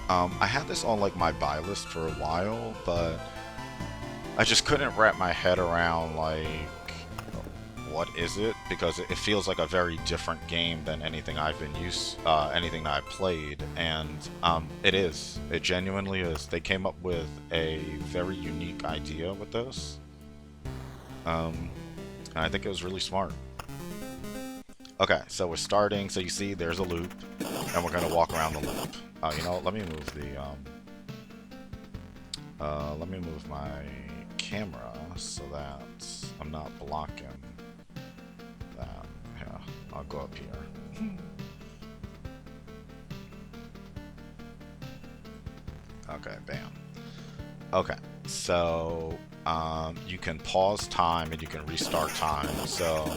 I had this on like my buy list for a while, but I just couldn't wrap my head around like what is it, because it feels like a very different game than anything I've been anything that I've played, and it is. It genuinely is. They came up with a very unique idea with this, and I think it was really smart. Okay, so we're starting. So you see, there's a loop, and we're gonna walk around the loop. You know what? Let me move the let me move my camera so that I'm not blocking that. Yeah, I'll go up here. Okay, bam. Okay, so you can pause time and you can restart time. So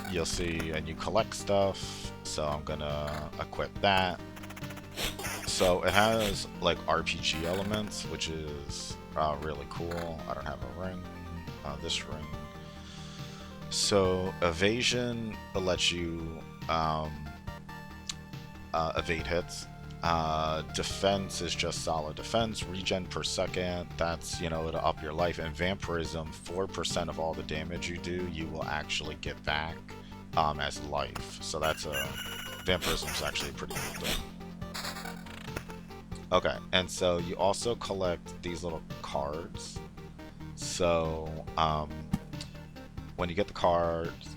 you'll see, and you collect stuff. So I'm gonna equip that. So it has like RPG elements, which is really cool. I don't have a ring. This ring. So evasion lets you evade hits. Defense is just solid defense. Regen per second. That's, you know, it'll up your life. And vampirism, 4% of all the damage you do, you will actually get back as life. So that's vampirism is actually a pretty cool thing. Okay, and so you also collect these little cards. So when you get the cards,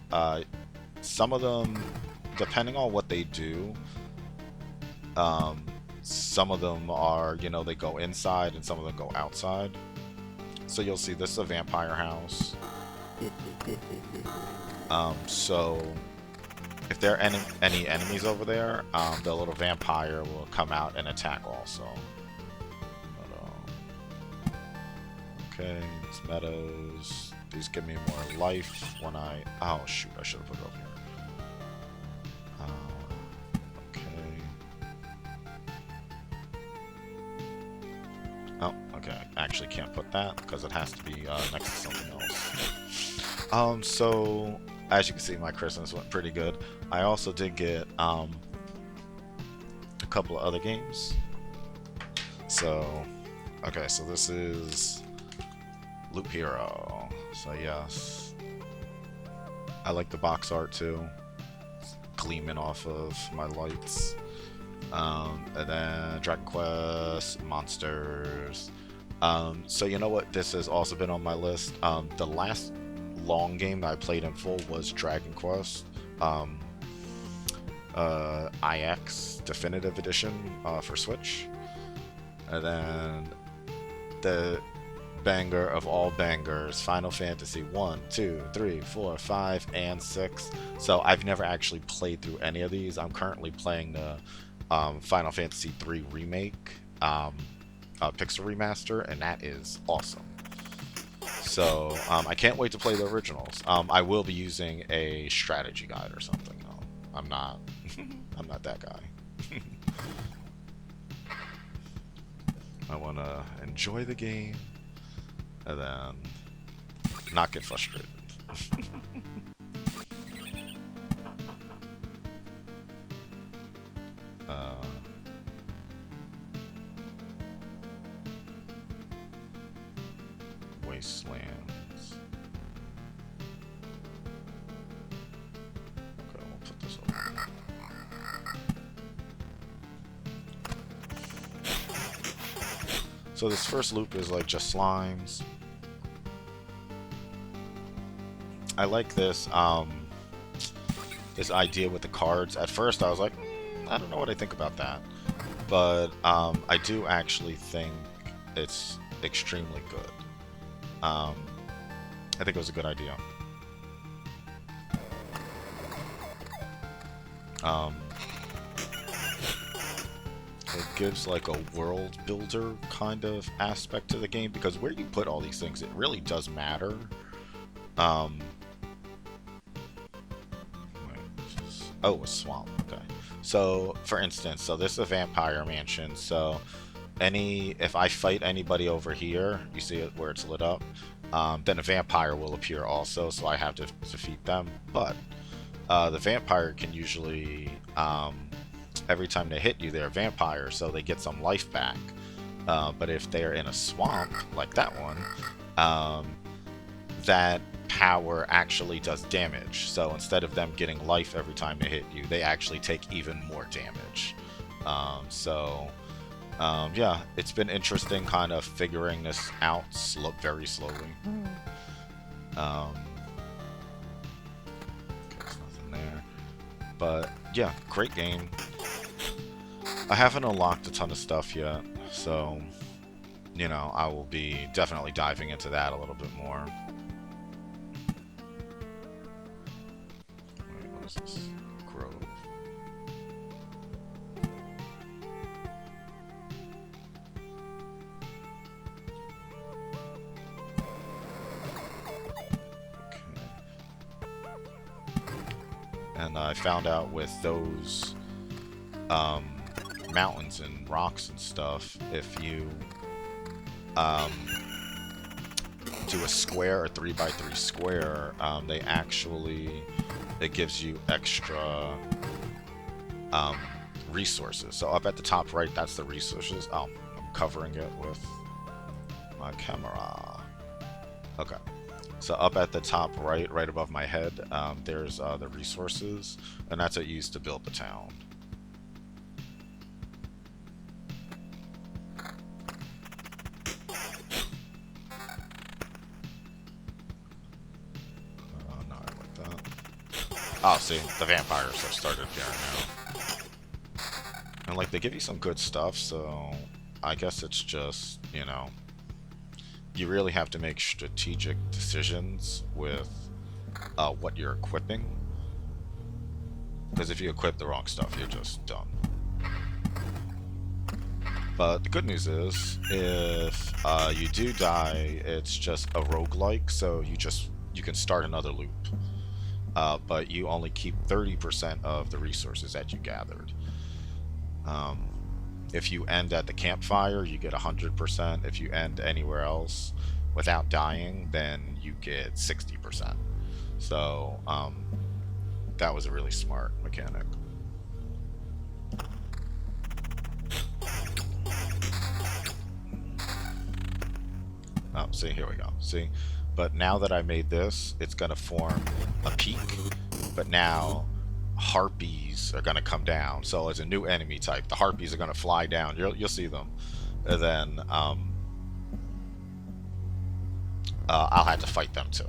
some of them, depending on what they do, some of them are, you know, they go inside and some of them go outside. So you'll see this is a vampire house. So if there are any enemies over there, the little vampire will come out and attack also. But, okay, it's meadows. These give me more life when I... Oh, shoot, I should have put it over here. Oh, okay. I actually can't put that because it has to be next to something else. So as you can see, my Christmas went pretty good. I also did get a couple of other games. So, okay, so this is Loop Hero. So yes, I like the box art too. It's gleaming off of my lights. And then Dragon Quest, Monsters. So you know what? This has also been on my list. The last long game that I played in full was Dragon Quest. IX Definitive Edition for Switch. And then the banger of all bangers, Final Fantasy 1, 2, 3, 4, 5, and 6. So I've never actually played through any of these. I'm currently playing the Final Fantasy 3 Remake Pixel Remaster, and that is awesome. So I can't wait to play the originals. I will be using a strategy guide or something though. I'm not I'm not that guy. I want to enjoy the game and then not get frustrated. Wastelands. Okay, we'll put this over here. So this first loop is like just slimes. I like this this idea with the cards. At first I was like, I don't know what I think about that. But I do actually think it's extremely good. I think it was a good idea. It gives like a world builder kind of aspect to the game, because where you put all these things, it really does matter. Oh, a swamp. Okay. So, for instance, so this is a vampire mansion. So, if I fight anybody over here, you see it where it's lit up, then a vampire will appear also. So I have to defeat them. But the vampire can usually every time they hit you, they're vampires, so they get some life back. But if they're in a swamp, like that one, that power actually does damage. So instead of them getting life every time they hit you, they actually take even more damage. Yeah, it's been interesting kind of figuring this out very slowly. Okay, there's nothing there. But yeah, great game. I haven't unlocked a ton of stuff yet, so you know, I will be definitely diving into that a little bit more. Wait, what is this? Grove. And I found out with those mountains and rocks and stuff, if you do a square or 3x3 square, it gives you extra resources. So up at the top right, that's the resources. Oh, I'm covering it with my camera. Okay. So up at the top right above my head, there's the resources, and that's what you use to build the town. Not like that. Oh, see, the vampires have started appearing now. And like, they give you some good stuff, so I guess it's just, you know, you really have to make strategic decisions with what you're equipping. Because if you equip the wrong stuff, you're just done. But the good news is, if you do die, it's just a roguelike, so you can start another loop. But you only keep 30% of the resources that you gathered. If you end at the campfire, you get 100%. If you end anywhere else without dying, then you get 60%. So that was a really smart mechanic. Oh, see, here we go. See? But now that I made this, it's going to form a peak. But now harpies are going to come down. So it's a new enemy type. The harpies are going to fly down. You'll see them. And then I'll have to fight them too.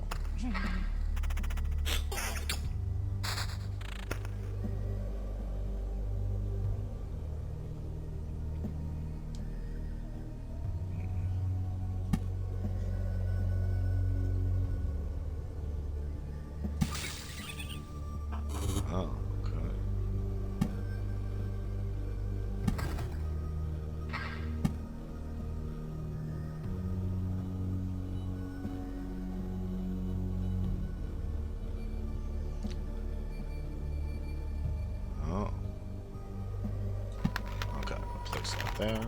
Oh, okay. Oh. Okay, I'll place that there.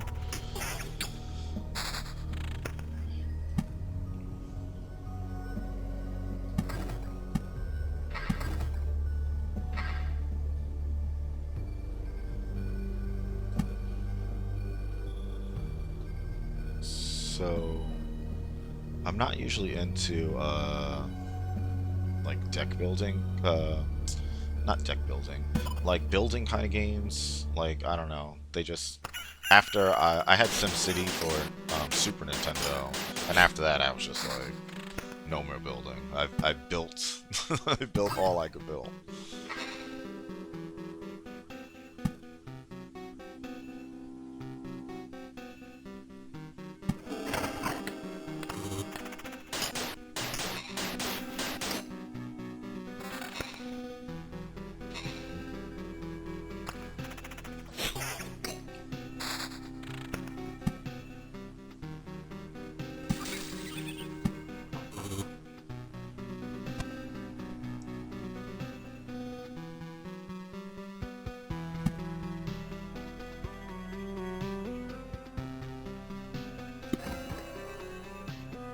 So, I'm not usually into, like, deck building, not deck building, like, building kind of games. Like, I don't know, they just, after I had SimCity for, Super Nintendo, and after that I was just like, no more building. I built, I built all I could build.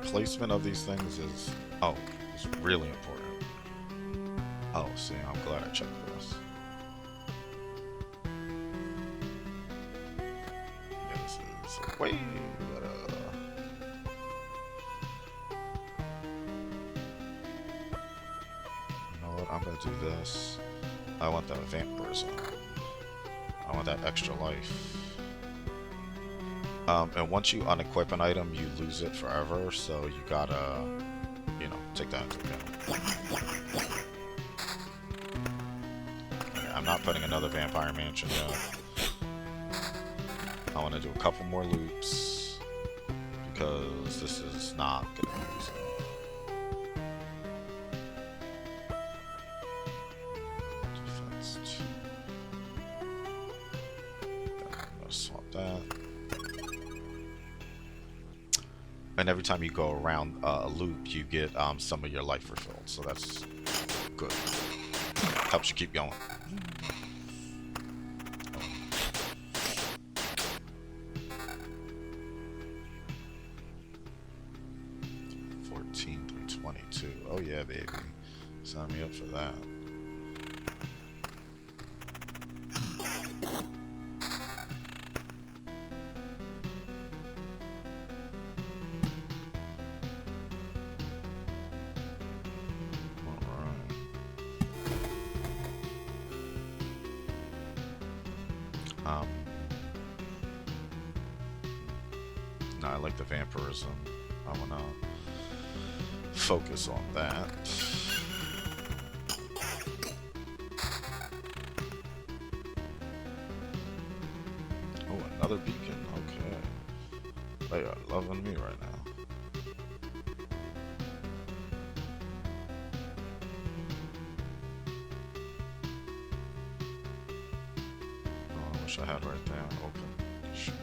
Placement of these things is really important. Oh, see, I'm glad I checked this. So wait. You know what? I'm gonna do this. I want that vampirism. I want that extra life. And once you unequip an item, you lose it forever. So you gotta, you know, take that into account. Okay, I'm not putting another vampire mansion yet. I want to do a couple more loops because this is not gonna be easy. Defense 2. I'm gonna swap that. And every time you go around a loop, you get some of your life refilled, so that's good. Helps you keep going. 14 through 22. Oh yeah, baby. Sign me up for that. No, I like the vampirism. I want to focus on that. Oh, another beacon. Okay. They are loving me right now. Oh, I wish I had right there. Open. Shoot.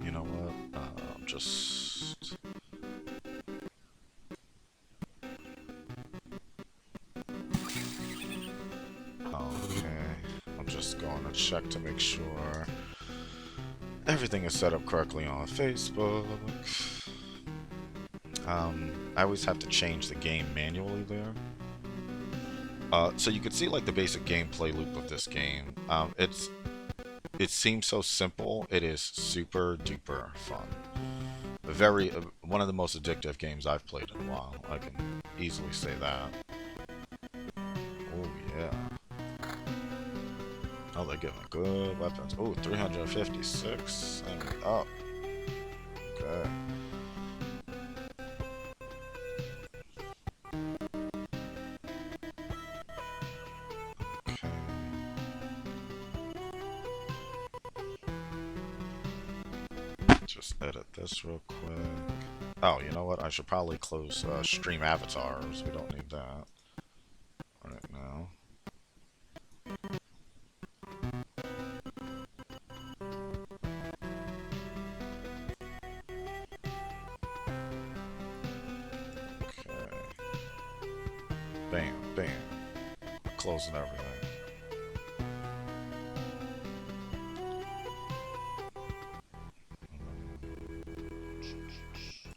You know what? Just... Okay. I'm just going to check to make sure everything is set up correctly on Facebook. I always have to change the game manually there. So you can see like the basic gameplay loop of this game. It seems so simple. It is super duper fun. One of the most addictive games I've played in a while. I can easily say that. Oh yeah. Oh, they're giving good weapons. Oh, 356. I mean, up. Okay. Just edit this real quick. Oh, you know what? I should probably close stream avatars. We don't need that right now. Okay. Bam, bam. Closing everything.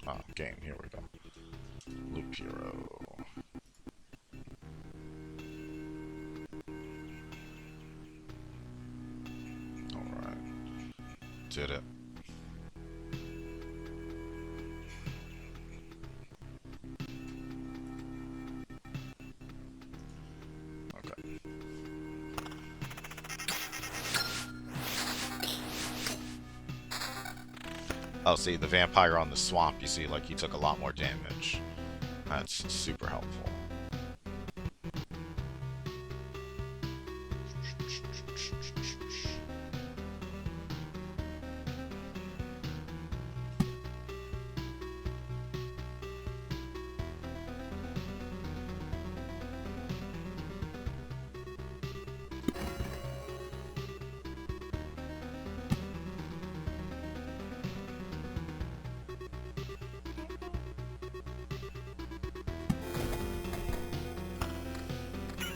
Ah, game. Here we go. Loop Hero. Alright. Did it. Okay. Oh, see, the vampire on the swamp, you see, like, he took a lot more damage. That's super helpful.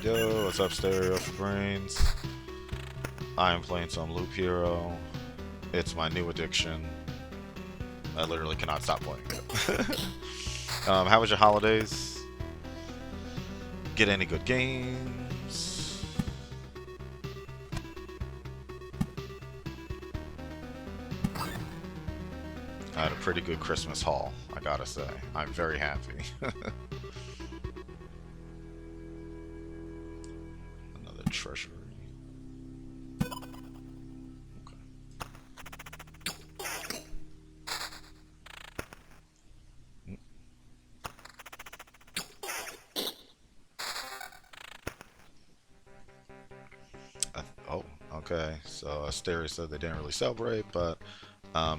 Yo, what's up, Stereo for Brains? I am playing some Loop Hero. It's my new addiction. I literally cannot stop playing it. How was your holidays? Get any good games? I had a pretty good Christmas haul, I gotta say. I'm very happy. Another treasury. Oh, okay. So Asteria said they didn't really celebrate, but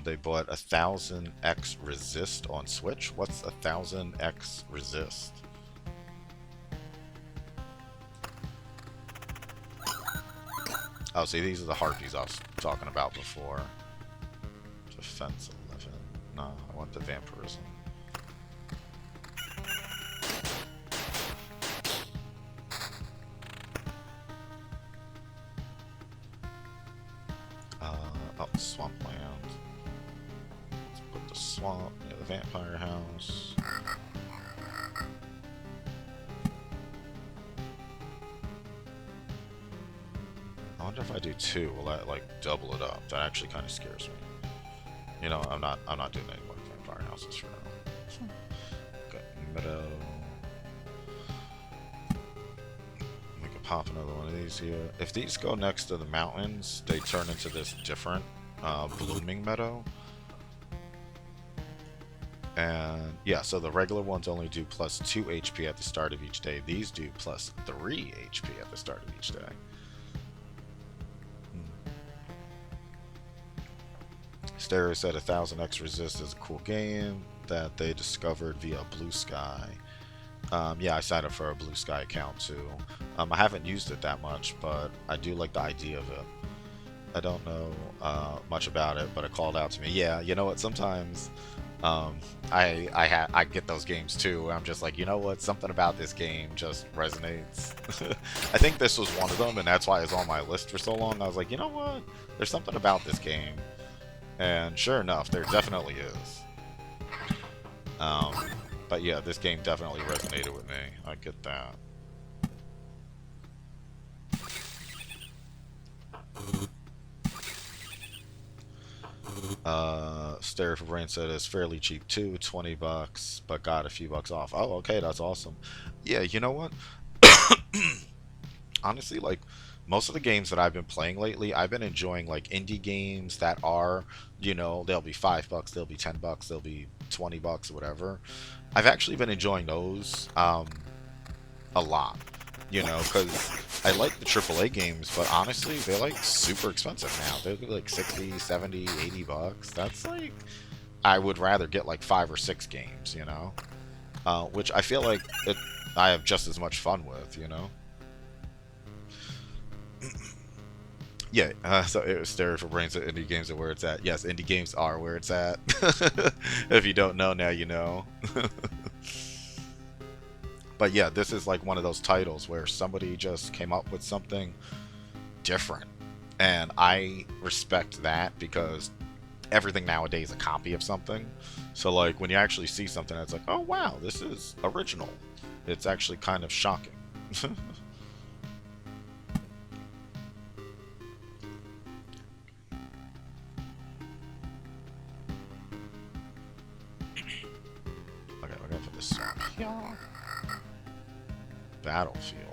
they bought 1000x resist on Switch. What's 1000x resist? Oh, see, these are the harpies I was talking about before. Defense 11. No, I want the vampirism. Oh, swampland. Let's put the swamp near the vampire house. I wonder if I do 2, will that like double it up? That actually kind of scares me. You know, I'm not doing any more vampire houses for now. Okay, meadow. We can pop another one of these here. If these go next to the mountains, they turn into this different blooming meadow. And yeah, so the regular ones only do plus 2 HP at the start of each day. These do plus 3 HP at the start of each day. Stereo said 1000x Resist is a cool game that they discovered via Blue Sky. Yeah, I signed up for a Blue Sky account too. I haven't used it that much, but I do like the idea of it. I don't know much about it, but it called out to me. Yeah, you know what? Sometimes I get those games too. I'm just like, you know what? Something about this game just resonates. I think this was one of them, and that's why it's on my list for so long. I was like, you know what? There's something about this game. And sure enough, there definitely is. But yeah, this game definitely resonated with me. I get that. Stereo for Brain said it's fairly cheap too, 20 bucks, but got a few bucks off. Oh, okay, that's awesome. Yeah, you know what? Honestly, like most of the games that I've been playing lately, I've been enjoying like indie games that are, you know, they'll be $5, they'll be $10, they'll be 20 bucks or whatever. I've actually been enjoying those a lot, you know, because I like the AAA games, but honestly, they're like super expensive now. They're like 60, 70, 80 bucks. That's like, I would rather get like 5 or 6 games, you know, which I feel like I have just as much fun with, you know. Yeah, so it was Stereo for Brains that indie games are where it's at. Yes, indie games are where it's at. If you don't know, now you know. But yeah, this is like one of those titles where somebody just came up with something different. And I respect that because everything nowadays is a copy of something. So like when you actually see something that's like, oh wow, this is original. It's actually kind of shocking. Okay, we're gonna put this song here. Battlefield.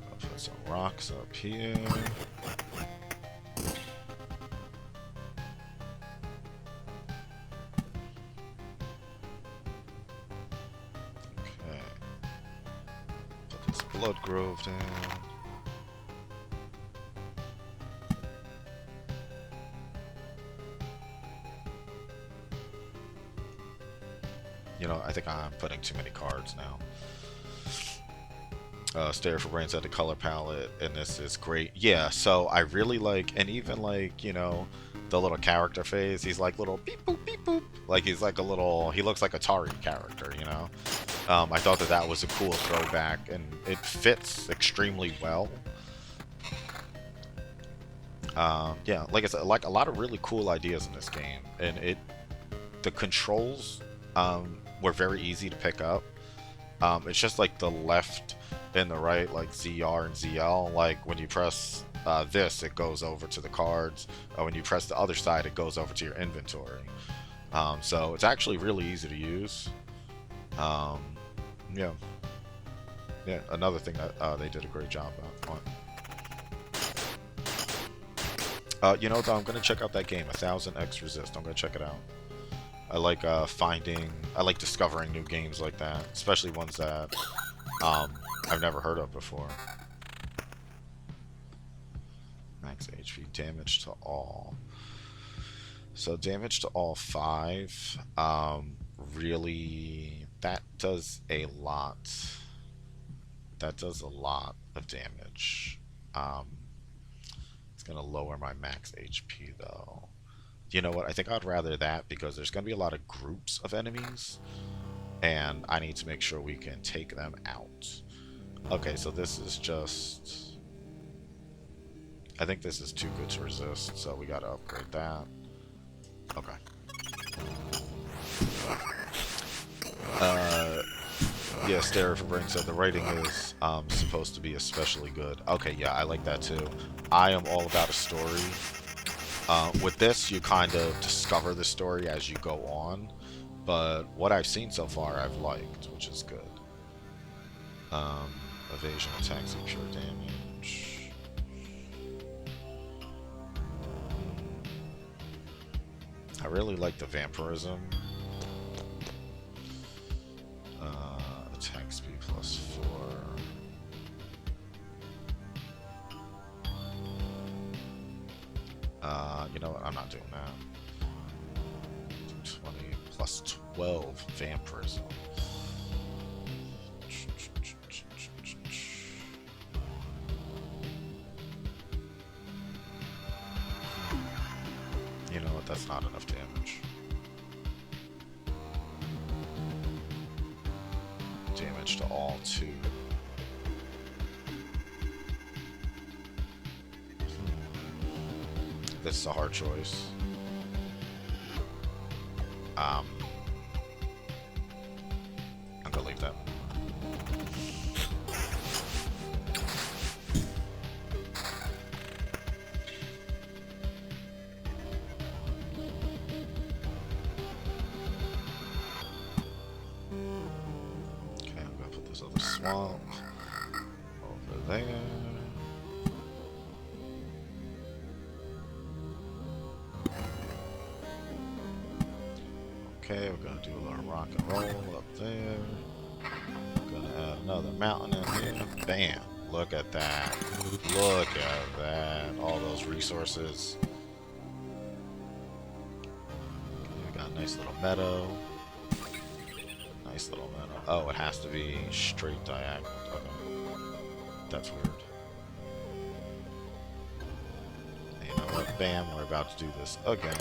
I'll put some rocks up here. Okay. Put this blood grove down. You know, I think I'm putting too many cards now. Stare for Brain said the color palette in this is great. Yeah, so I really like, and even like, the little character phase, he's like little beep boop beep boop. Like he's like a little, he looks like a Atari character. I thought that that was a cool throwback, and it fits extremely well. Yeah, like I said, like a lot of really cool ideas in this game, and the controls were very easy to pick up. It's just like the left and the right, like ZR and ZL. Like when you press this, it goes over to the cards. When you press the other side, it goes over to your inventory. So it's actually really easy to use. Yeah. Yeah, another thing that they did a great job on. Though, I'm going to check out that game, 1000X Resist. I'm going to check it out. I like I like discovering new games like that, especially ones that I've never heard of before. Max HP, damage to all. So damage to all 5. Really, that does a lot. That does a lot of damage. It's gonna lower my max HP though. You know what? I think I'd rather that because there's going to be a lot of groups of enemies, and I need to make sure we can take them out. Okay, so this is just... I think this is too good to resist, so we got to upgrade that. Okay. Yeah, Stare for Brain said the writing is supposed to be especially good. Okay, yeah, I like that too. I am all about a story. With this, you kind of discover the story as you go on, but what I've seen so far I've liked, which is good. Evasion attacks and pure damage. I really like the vampirism. Attack speed +4. You know what? I'm not doing that. 20 +12 vampirism. You know what? That's not enough damage. Damage to all 2. This is a hard choice. I'm gonna leave that. Okay, I'm gonna put this other swamp over there. Okay, we're gonna do a little rock and roll up there. We're gonna add another mountain in here. Bam! Look at that. Look at that. All those resources. Okay, we got a nice little meadow. Nice little meadow. Oh, it has to be straight diagonal. Okay. That's weird. And you know what? Bam! We're about to do this again.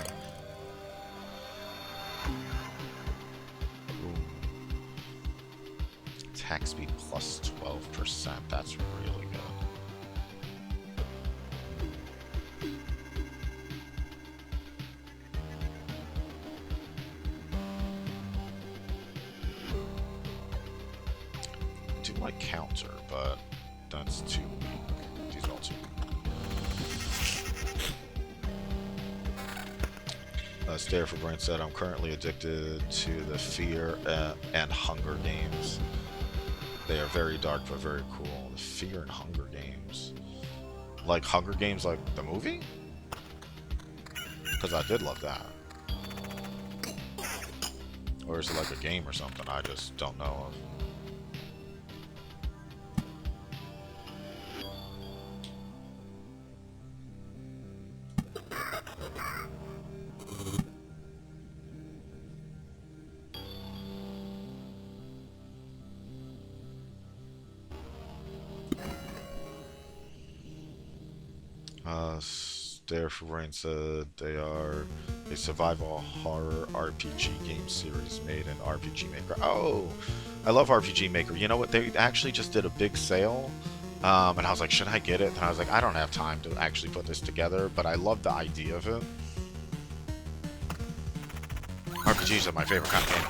Attack speed +12%. That's really good. I do like counter, but that's too weak. These are all too weak. Stare for Brain said, I'm currently addicted to the Fear and Hunger games. They are very dark but very cool. The Fear and Hunger games. Like Hunger Games, like the movie? Because I did love that. Or is it like a game or something I just don't know of? Stare for Rain said they are a survival horror RPG game series made in RPG Maker. Oh, I love RPG Maker. You know what? They actually just did a big sale. And I was like, should I get it? And I was like, I don't have time to actually put this together, but I love the idea of it. RPGs are my favorite kind of game.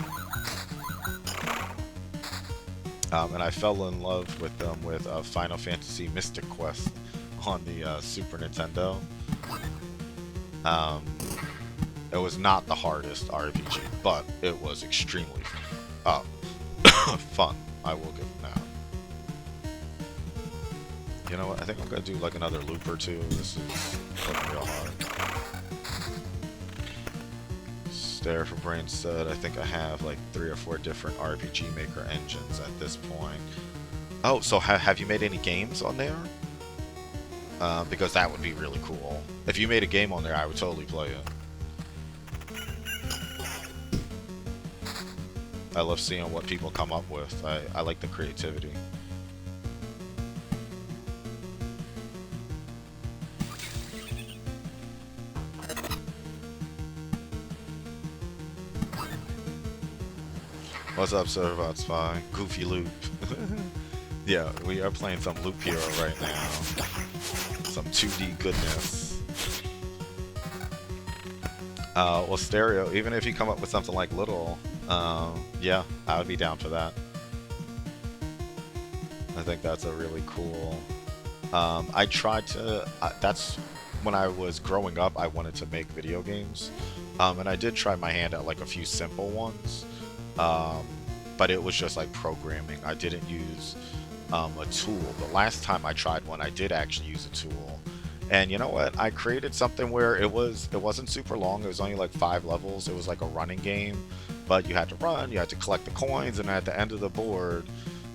And I fell in love with them with Final Fantasy Mystic Quest on the Super Nintendo. It was not the hardest RPG, but it was extremely fun. I will give it that. You know what? I think I'm gonna do like another loop or two. This is looking real hard. Stare for Brain said, I think I have like 3 or 4 different RPG Maker engines at this point. Oh, so have you made any games on there? Because that would be really cool. If you made a game on there, I would totally play it. I love seeing what people come up with. I like the creativity. What's up, Servbot Spy? Goofy Loop. Yeah, we are playing some Loop Hero right now. Some 2D goodness. Well, Stereo, even if you come up with something like Little, yeah, I would be down for that. I think that's a really cool... I tried to... that's when I was growing up, I wanted to make video games. And I did try my hand at like a few simple ones. But it was just like programming. I didn't use a tool. The last time I tried one, I did actually use a tool. And you know what? I created something where it wasn't super long. It was only like 5 levels. It was like a running game, but you had to run, you had to collect the coins, and at the end of the board,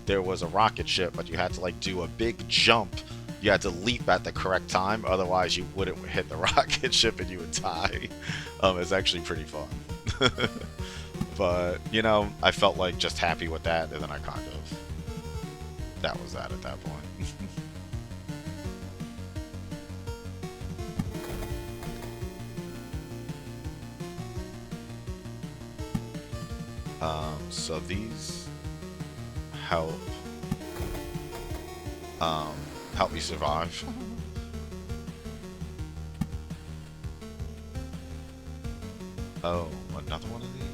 there was a rocket ship, but you had to like do a big jump. You had to leap at the correct time, otherwise you wouldn't hit the rocket ship and you would die. It's actually pretty fun. But, you know, I felt like just happy with that, and then I kind of... that was that at that point. So these help help me survive. Oh, another one of these?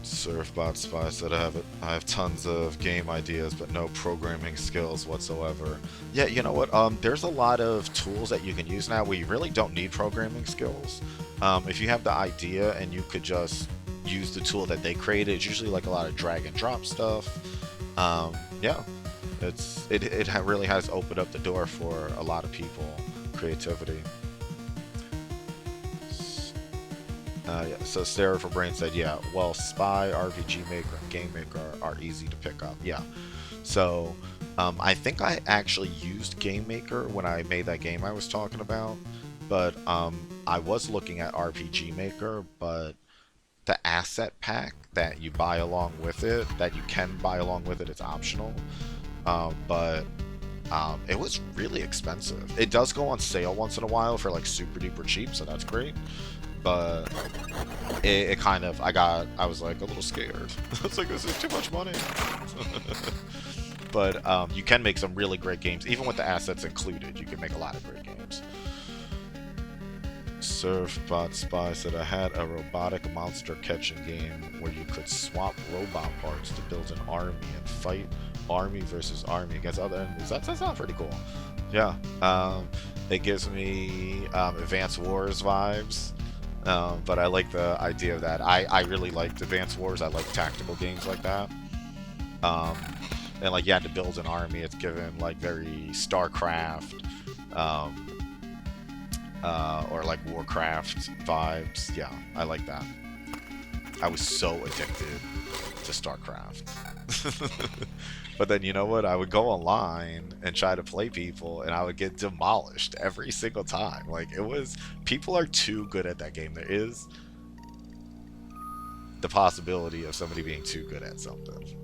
Surfbot Spy said I have tons of game ideas but no programming skills whatsoever. Yeah, you know what? There's a lot of tools that you can use now where you really don't need programming skills. If you have the idea and you could just use the tool that they created, it's usually like a lot of drag and drop stuff. Yeah, it really has opened up the door for a lot of people. Creativity. Yeah, so Sarah for Brain said, yeah, well, Spy, RPG Maker, and Game Maker are easy to pick up. Yeah. So, I think I actually used Game Maker when I made that game I was talking about, but I was looking at RPG Maker, but the asset pack that you buy along with it, that you can buy along with it, it's optional, but it was really expensive. It does go on sale once in a while for like super duper cheap, so that's great. But it kind of, I was like a little scared. It's like, this is too much money. But you can make some really great games. Even with the assets included, you can make a lot of great games. Surfbot Spy said, I had a robotic monster catching game where you could swap robot parts to build an army and fight army versus army against other enemies. That sounds pretty cool. Yeah. It gives me Advance Wars vibes. But I like the idea of that. I really liked Advance Wars. I like tactical games like that. And like you had to build an army. It's given like very StarCraft, or like Warcraft vibes. Yeah, I like that. I was so addicted to StarCraft. But then, you know what? I would go online and try to play people, and I would get demolished every single time. Like, it was... people are too good at that game. There is the possibility of somebody being too good at something.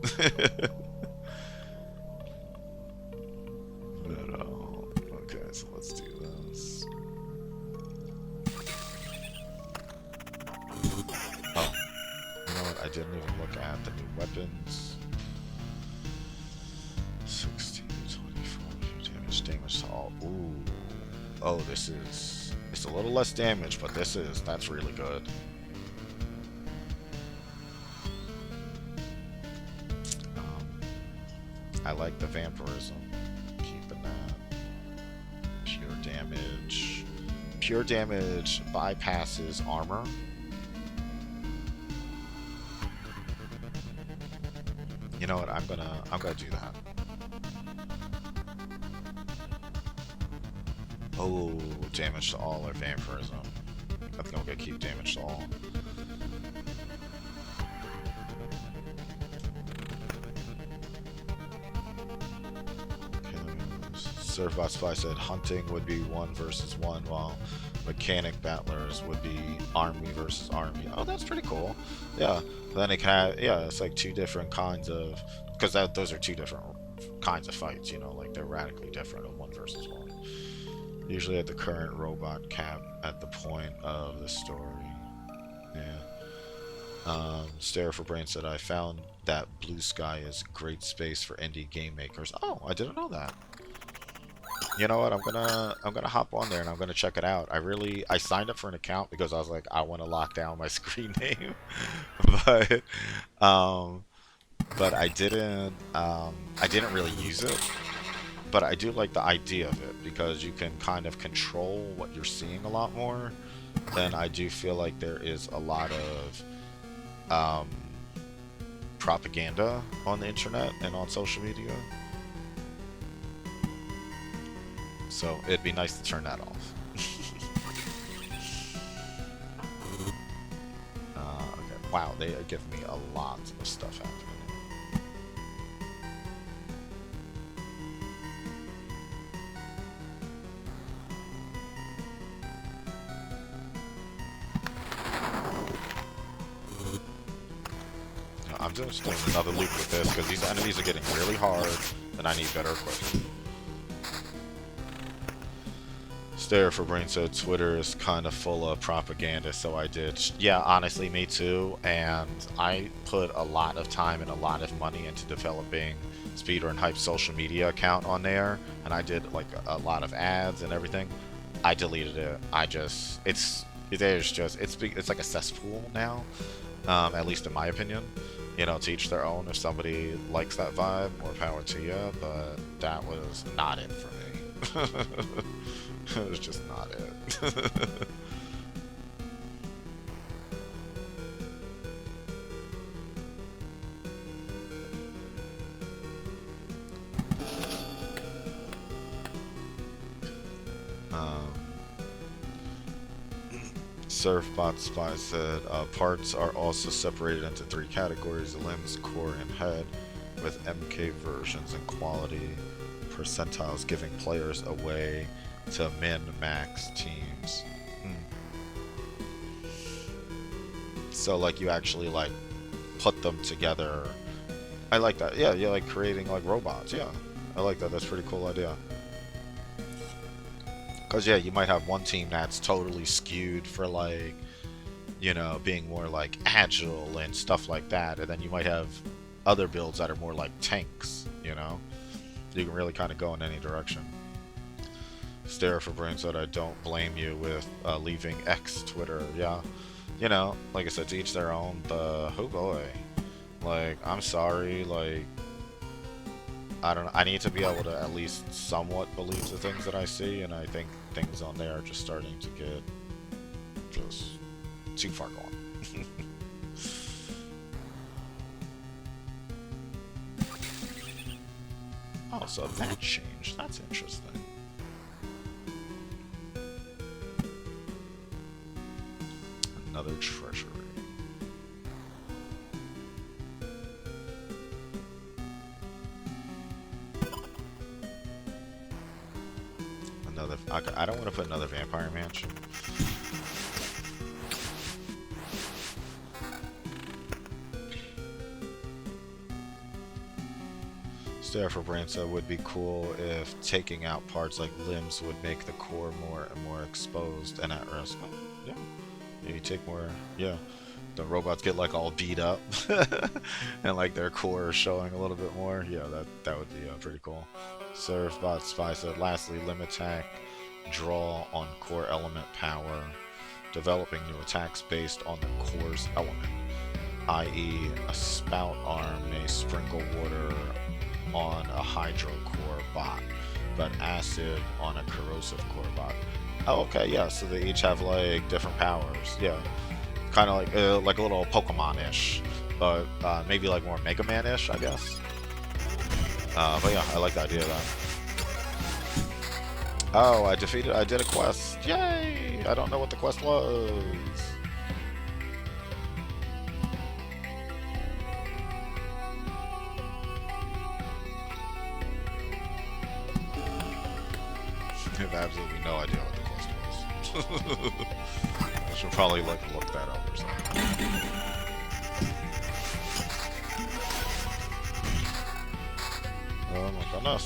I didn't even look at the new weapons. 16, 24 damage to all. Ooh. Oh, this is... It's a little less damage, but that's really good. I like the vampirism. Keeping that. Pure damage. Pure damage bypasses armor. You know what? I'm gonna do that. Oh, damage to all or vampirism. I think I'll get keep damage to all. Surfbot Spy said hunting would be 1 versus 1, while mechanic battlers would be army versus army. Oh, that's pretty cool. Yeah. Then it can have, yeah, it's like 2 different kinds of, because those are 2 different kinds of fights. You know, like they're radically different of 1 versus 1. Usually at the current robot cap at the point of the story. Yeah. Stare for Brain said I found that Blue Sky is great space for indie game makers. Oh, I didn't know that. You know what? I'm gonna hop on there and I'm gonna check it out. I signed up for an account because I was like, I want to lock down my screen name, but I didn't really use it. But I do like the idea of it because you can kind of control what you're seeing a lot more. Then I do feel like there is a lot of propaganda on the internet and on social media. So it'd be nice to turn that off. Okay. Wow, they are giving me a lot of stuff happening. I'm just doing another loop with this because these enemies are getting really hard and I need better equipment. Stare for Brain said Twitter is kind of full of propaganda, so I did. Yeah, honestly, me too. And I put a lot of time and a lot of money into developing Speedrun Hype social media account on there, and I did like a lot of ads and everything. I deleted it. It's like a cesspool now, at least in my opinion. You know, to each their own. If somebody likes that vibe, more power to you. But that was not it for me. It was just not it. Surfbot Spy said parts are also separated into 3 categories: limbs, core, and head, with MK versions and quality percentiles giving players a way to min-max teams. So like you actually like put them together. I like that. Yeah, you're like creating like robots. Yeah, I like that. That's a pretty cool idea. Because yeah, you might have one team that's totally skewed for like, you know, being more like agile and stuff like that, and then you might have other builds that are more like tanks. You know, you can really kind of go in any direction. Stare for Brain said, I don't blame you with leaving X Twitter. Yeah, you know, like I said, to each their own. But oh boy, like I'm sorry, like I don't know. I need to be able to at least somewhat believe the things that I see, and I think things on there are just starting to get just too far gone. Oh, so that changed. That's interesting. Another treasury. Another. I don't want to put another vampire mansion. Stare for Bransa would be cool if taking out parts like limbs would make the core more and more exposed and at risk. Oh, yeah. You take more, yeah. the robots get like all beat up and like their core is showing a little bit more. Yeah, that would be pretty cool. Surfbot Spy said, lastly, limit attack, draw on core element power, developing new attacks based on the core's element, i.e. a spout arm may sprinkle water on a hydro core bot, but acid on a corrosive core bot. Oh, okay, yeah, so they each have like different powers. Yeah, kind of like a little Pokemon-ish, but maybe like more Mega Man-ish, I guess. But yeah, I like the idea of that. Oh, I did a quest. Yay! I don't know what the quest was. I have absolutely no idea what the quest was. I should probably look that up or something. Oh my goodness.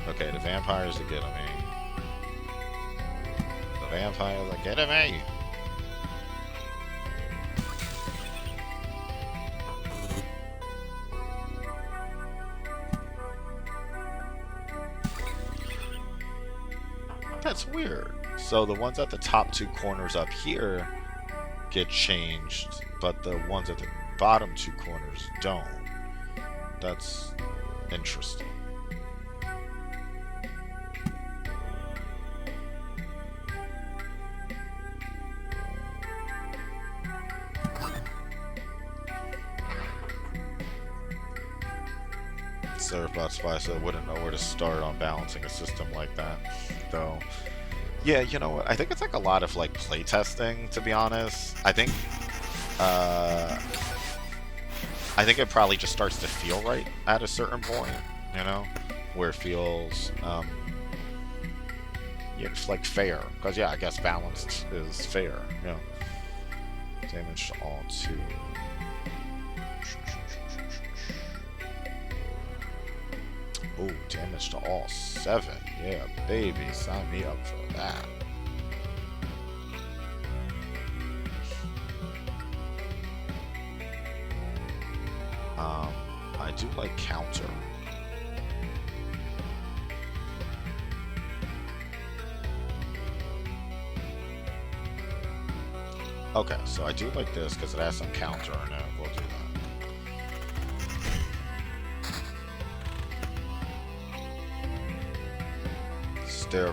Okay, the vampires are getting me. The vampires are getting me. That's weird. So the ones at the top two corners up here get changed, but the ones at the bottom two corners don't. That's interesting. Surfbot Spy said, wouldn't know where to start on balancing a system like that, though. Yeah, you know what? I think it's like a lot of like playtesting, to be honest. I think it probably just starts to feel right at a certain point, you know, where it feels yeah, it's like fair. Because yeah, I guess balanced is fair. Yeah. Damage to all two. Oh, damage to all 7. Yeah, baby, sign me up for that. I do like counter. Okay, so I do like this because it has some counter in it. We'll do that.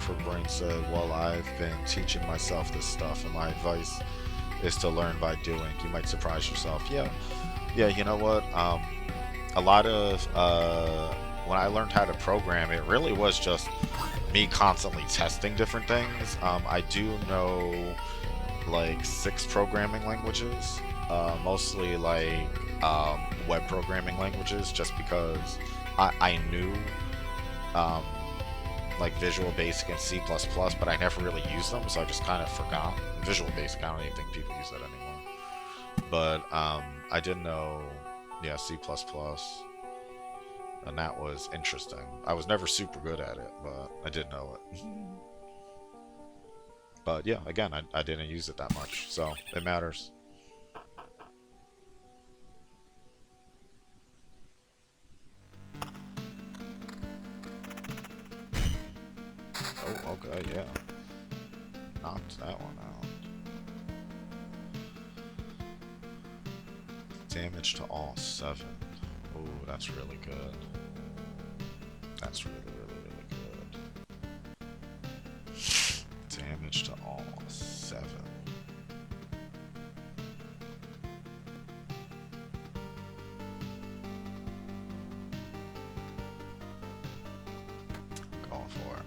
For Brain said, well, I've been teaching myself this stuff, and my advice is to learn by doing. You might surprise yourself. Yeah, you know what? A lot of when I learned how to program, it really was just me constantly testing different things. I do know like 6 programming languages, mostly like web programming languages, just because I knew like Visual Basic and C++, but I never really used them, so I just kind of forgot. Visual Basic, I don't even think people use that anymore. But I did know, yeah, C++, and that was interesting. I was never super good at it, but I did know it. But yeah, again, I didn't use it that much, so it matters. Oh, okay, yeah. Knocked that one out. Damage to all 7. Oh, that's really good. That's really good. Damage to all 7. Going for it.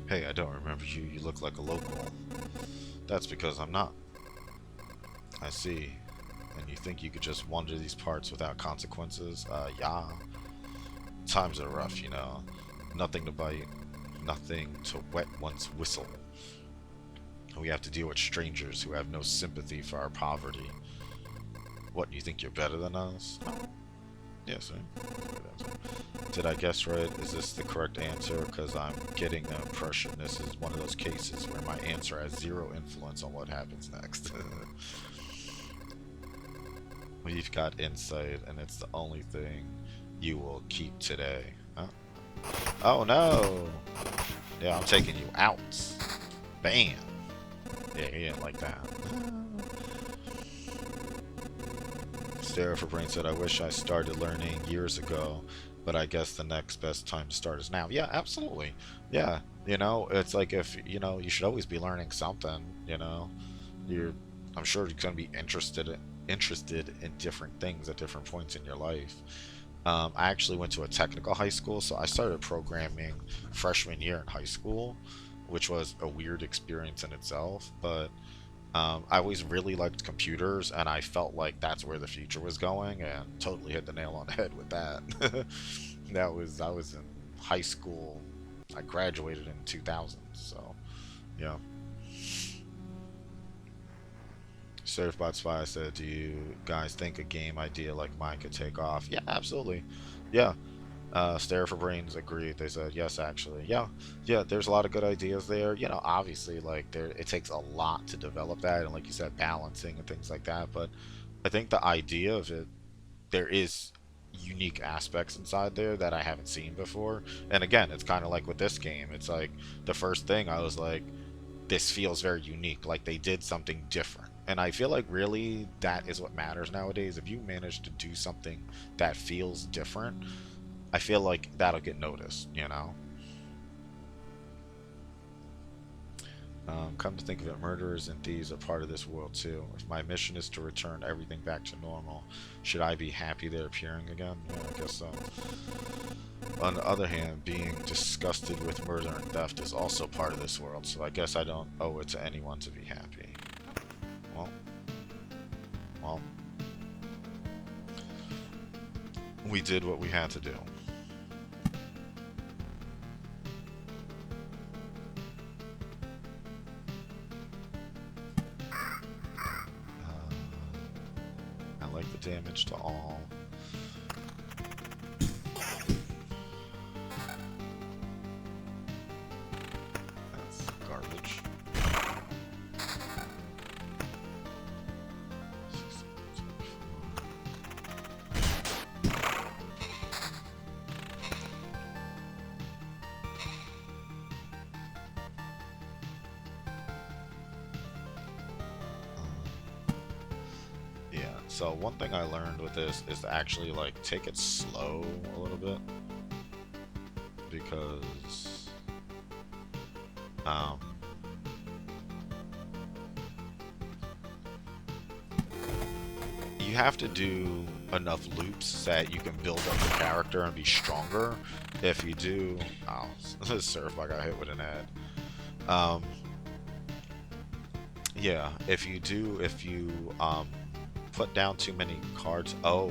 Hey, I don't remember you. You look like a local. That's because I'm not. I see. And you think you could just wander these parts without consequences? Yeah. Times are rough, you know. Nothing to bite. Nothing to wet one's whistle. We have to deal with strangers who have no sympathy for our poverty. What, you think you're better than us? Yes, sir. Did I guess right? Is this the correct answer? Because I'm getting the impression this is one of those cases where my answer has zero influence on what happens next. We've got insight, and it's the only thing you will keep today. Huh? Oh no! Yeah, I'm taking you out. Bam! Yeah, he didn't like that. Stare for Brain said, I wish I started learning years ago, but I guess the next best time to start is now. Yeah, absolutely. Yeah, you know, it's like if, you know, you should always be learning something, you know. You're, I'm sure you're going to be interested in different things at different points in your life. I actually went to a technical high school, so I started programming freshman year in high school, which was a weird experience in itself, but I always really liked computers, and I felt like that's where the future was going, and totally hit the nail on the head with that. I was in high school. I graduated in 2000, so yeah. Surfbot Spy said, "Do you guys think a game idea like mine could take off?" Yeah, absolutely. Yeah. Stare for Brains agreed. They said yes, actually. Yeah, yeah. There's a lot of good ideas there. You know, obviously, like it takes a lot to develop that, and like you said, balancing and things like that. But I think the idea of it, there is unique aspects inside there that I haven't seen before. And again, it's kind of like with this game. It's like the first thing I was like, this feels very unique. Like they did something different. And I feel like really that is what matters nowadays. If you manage to do something that feels different, I feel like that'll get noticed, you know? Come to think of it, murderers and thieves are part of this world too. If my mission is to return everything back to normal, should I be happy they're appearing again? Yeah, I guess so. On the other hand, being disgusted with murder and theft is also part of this world, so I guess I don't owe it to anyone to be happy. Well, we did what we had to do. I like the damage to all. That's garbage. So one thing I learned with this is to actually like take it slow a little bit, because you have to do enough loops that you can build up the character and be stronger. If you do, oh, Surf, I got hit with an ad. Yeah, if you put down too many cards. Oh,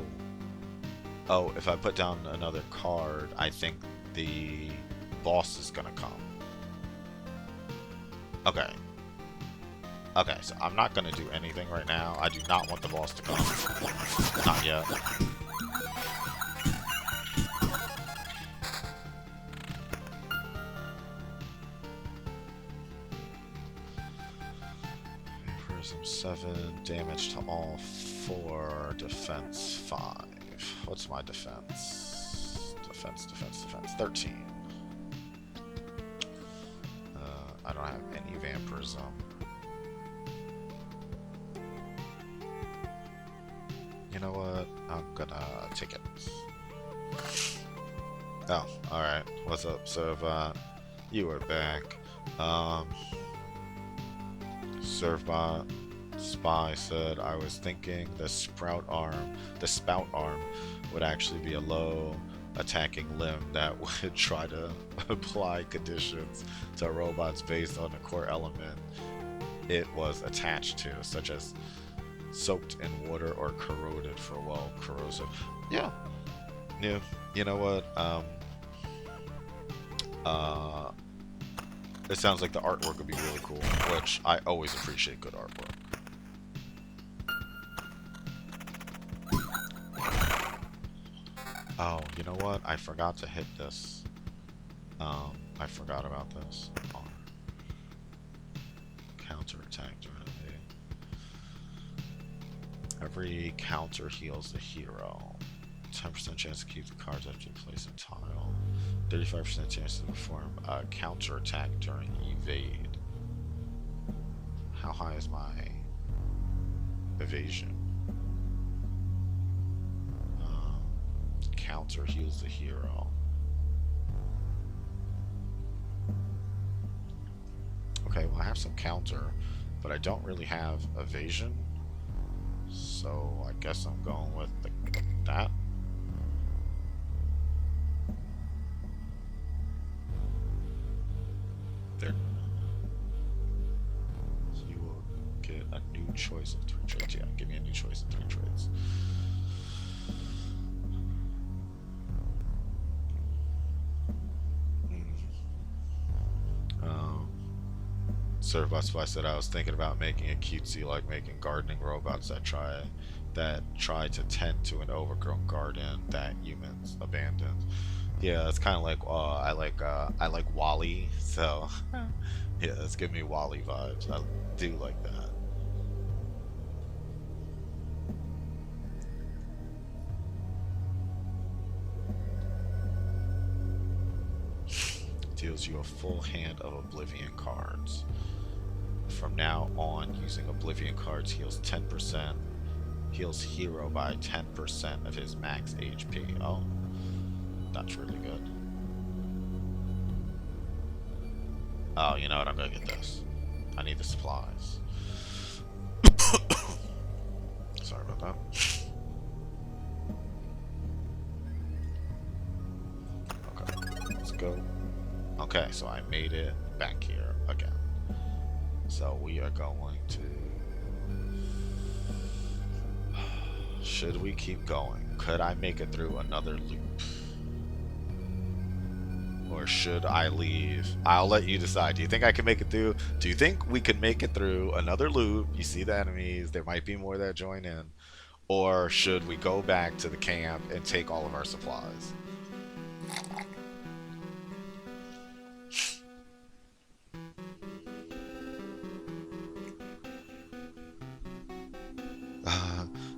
if I put down another card, I think the boss is gonna come. Okay, so I'm not gonna do anything right now. I do not want the boss to come. Not yet. Prism 7, damage to all 4, defense 5. What's my defense? Defense. 13. I don't have any vampirism. You know what? I'm gonna take it. Oh, alright. What's up, Servbot? You are back. Servbot Spy said, I was thinking the spout arm would actually be a low attacking limb that would try to apply conditions to robots based on the core element it was attached to, such as soaked in water or corroded for corrosive. Yeah. You know what? It sounds like the artwork would be really cool, which I always appreciate good artwork. Oh, you know what? I forgot to hit this. I forgot about this. R. Counterattack during the every counter heals the hero. 10% chance to keep the cards after you place a tile. 35% chance to perform a counterattack during evade. How high is my evasion? Counter heals the hero. Okay, well I have some counter, but I don't really have evasion. So I guess I'm going with that. There. So you will get a new choice of 3 trades. Yeah, give me a new choice of 3 trades. Servbot Spy said I was thinking about making a cutesy, like making gardening robots that try to tend to an overgrown garden that humans abandoned. Yeah, it's kind of like I like Wall-E, so yeah, it's giving me Wall-E vibes. I do like that. Deals you a full hand of Oblivion cards. From now on, using Oblivion cards heals 10%, heals hero by 10% of his max HP. Oh, that's really good. Oh, you know what? I'm gonna get this. I need the supplies. Sorry about that. Okay, let's go. Okay, so I made it back here again. So we are going to... Should we keep going? Could I make it through another loop? Or should I leave? I'll let you decide. Do you think I can make it through? Do you think we can make it through another loop? You see the enemies. There might be more that join in. Or should we go back to the camp and take all of our supplies?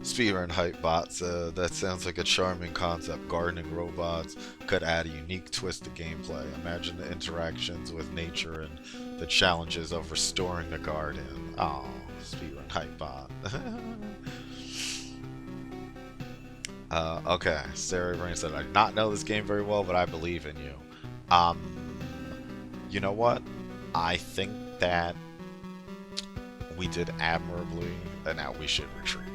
Speedrun Hype Bot said, that sounds like a charming concept. Gardening robots could add a unique twist to gameplay. Imagine the interactions with nature and the challenges of restoring the garden. Oh, Speedrun Hype Bot. Okay, Sarah Brain said, I do not know this game very well, but I believe in you. You know what? I think that we did admirably, and now we should retreat.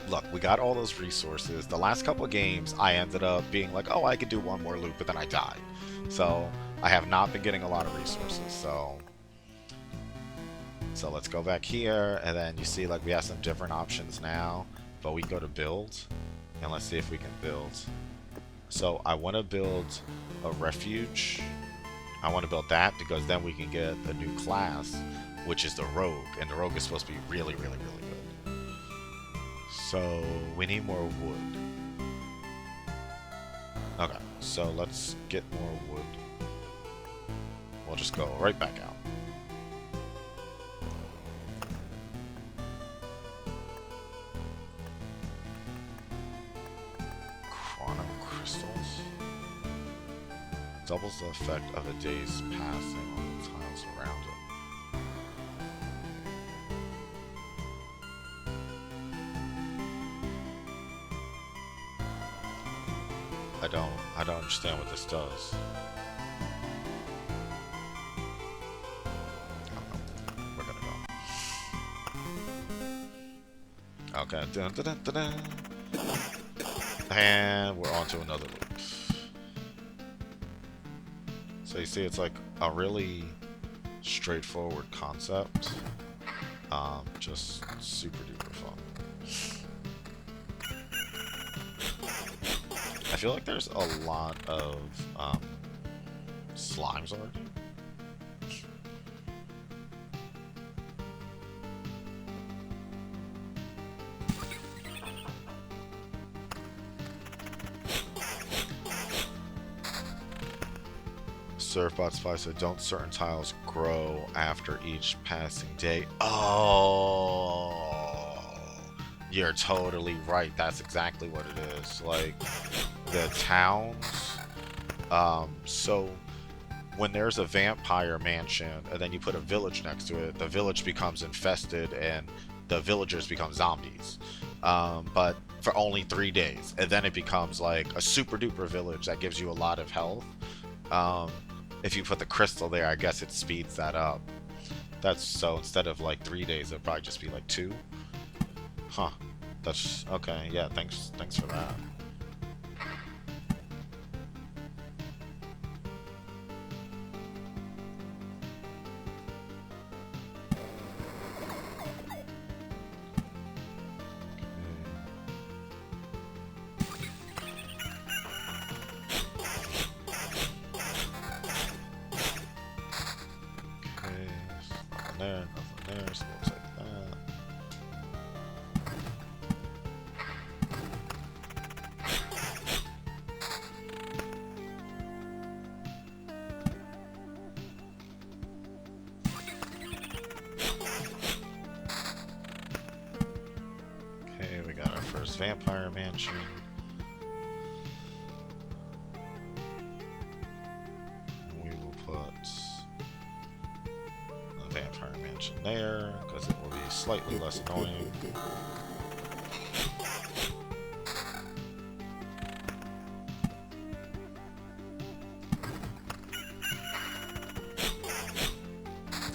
Look, we got all those resources. The last couple of games, I ended up being like, oh, I could do one more loop, but then I died. So, I have not been getting a lot of resources, so let's go back here, and then you see, like, we have some different options now, but we go to build, and let's see if we can build. So, I want to build a refuge. I want to build that, because then we can get a new class, which is the rogue, and the rogue is supposed to be really, really, really good. So, we need more wood. Okay, so let's get more wood. We'll just go right back out. Quantum crystals. Doubles the effect of a day's passing on the tiles around it. I don't understand what this does. We're gonna go. Okay, dun, dun, dun, dun, dun. And we're on to another loop. So you see, it's like a really straightforward concept. Just super duper fun. I feel like there's a lot of slimes already. Surfbot Spy said, don't certain tiles grow after each passing day? Oh, you're totally right. That's exactly what it is. Like, the towns, so when there's a vampire mansion and then you put a village next to it, the village becomes infested and the villagers become zombies. But for only 3 days. And then it becomes like a super duper village that gives you a lot of health. If you put the crystal there, I guess it speeds that up. That's so instead of like 3 days, it'll probably just be like 2. Huh. That's okay. Yeah, thanks for that. There, nothing there, so we'll take that. Okay, we got our first vampire mansion. We will put vampire mansion there because it will be slightly less annoying.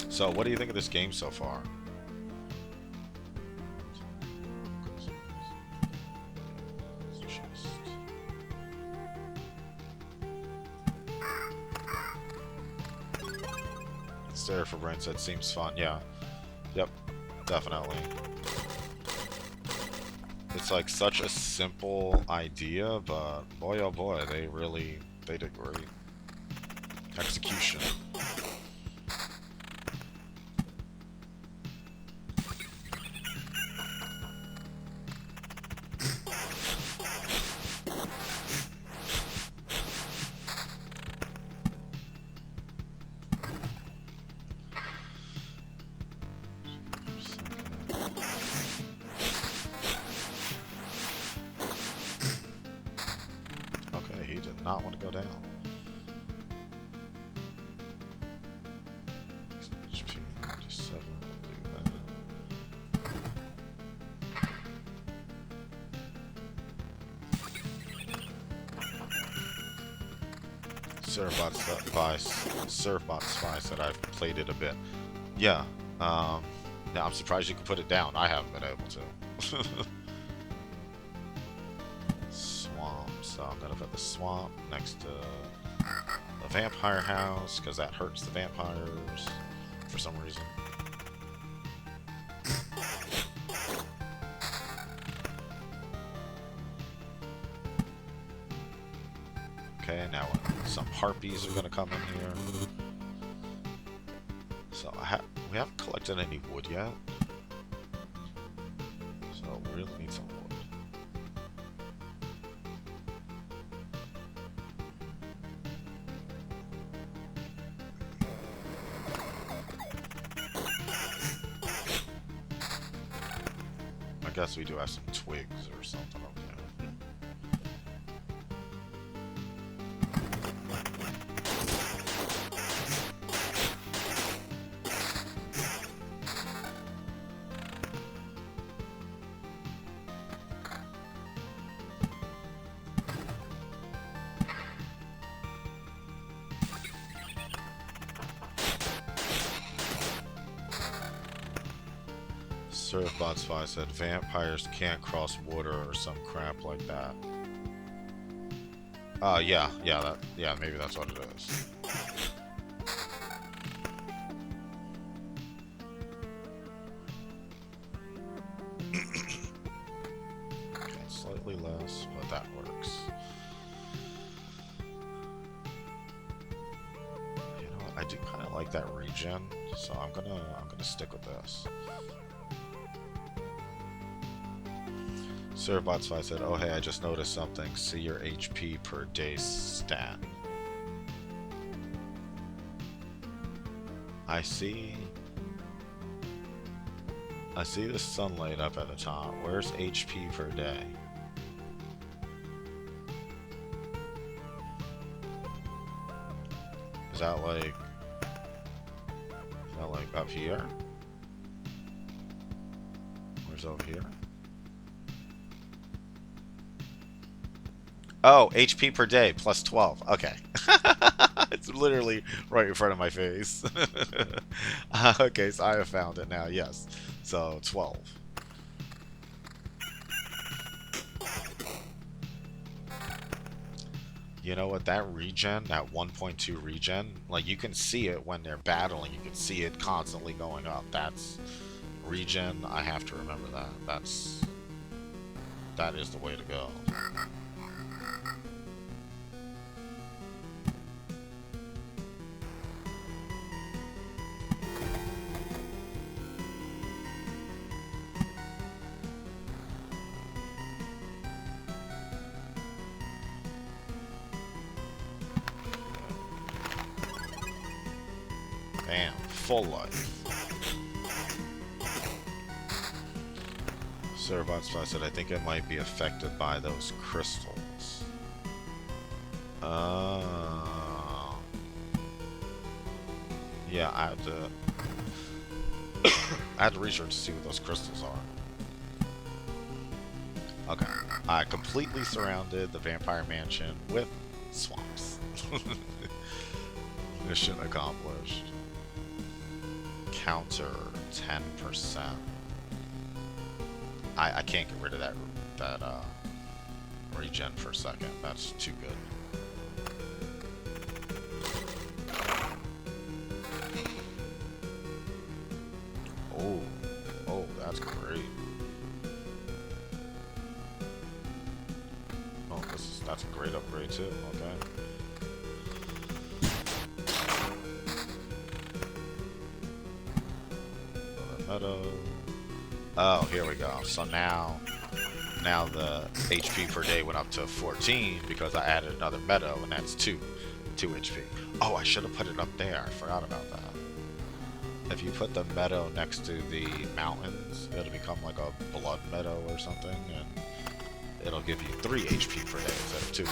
So, what do you think of this game so far? There for Brent said seems fun. Yeah. Yep. Definitely. It's like such a simple idea, but boy oh boy, they did great. Execution. He did not want to go down. HP 97 will do that. Surfbot Spy said I've played it a bit. Yeah. Yeah, I'm surprised you could put it down. I haven't been able to. So I'm gonna put the swamp next to the vampire house because that hurts the vampires for some reason. Okay, now some harpies are gonna come in here. So we haven't collected any wood yet, so we really need some wood. I guess we do have some twigs or something up there. Surfbot Spy said vampires can't cross water or some crap like that. Yeah, maybe that's what it is. Okay, slightly less, but that works. You know what? I do kind of like that regen, so I'm gonna stick with this. Surfbot Spy said, oh hey, I just noticed something. See your HP per day stat. I see. I see the sunlight up at the top. Where's HP per day? Is that like up here? Where's over here? Oh, HP per day plus 12. Okay. It's literally right in front of my face. Okay, so I have found it now. Yes. So 12. You know what? That regen, that 1.2 regen, like you can see it when they're battling. You can see it constantly going up. That's regen. I have to remember that. That is the way to go. Bam, full life. Cerebot Spy said, I think it might be affected by those crystals. Yeah, I had to I had to research to see what those crystals are. Okay. I completely surrounded the vampire mansion with swamps. Mission accomplished. Counter 10%. I can't get rid of that regen per second. That's too good. Oh, that's great. Oh, that's a great upgrade too. Okay. Meadow. Oh, here we go. So now the HP per day went up to 14 because I added another meadow, and that's 2 HP. Oh, I should have put it up there. I forgot about that. If you put the meadow next to the mountains, it'll become like a blood meadow or something, and it'll give you 3 HP per day instead of 2.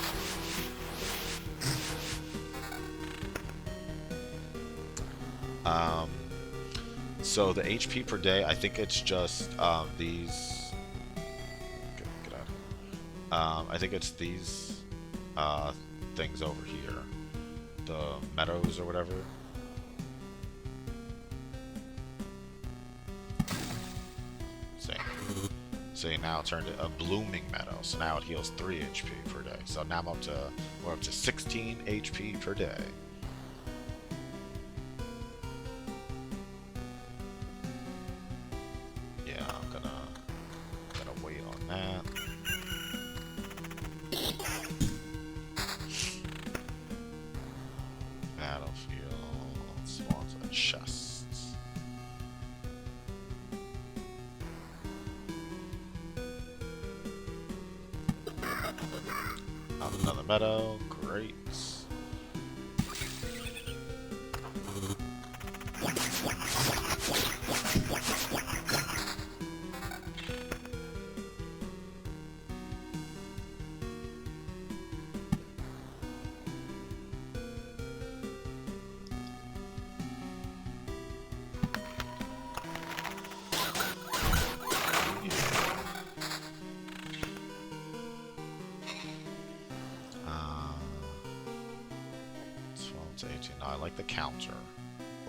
So the HP per day, I think it's just these. Get out of here. I think it's these things over here, the meadows or whatever. See, now it turned it a blooming meadow, so now it heals 3 HP per day. So now we're up to 16 HP per day. Yeah, I'm gonna wait on that. Battlefield spawns and chests. Another meadow, great. I like the counter.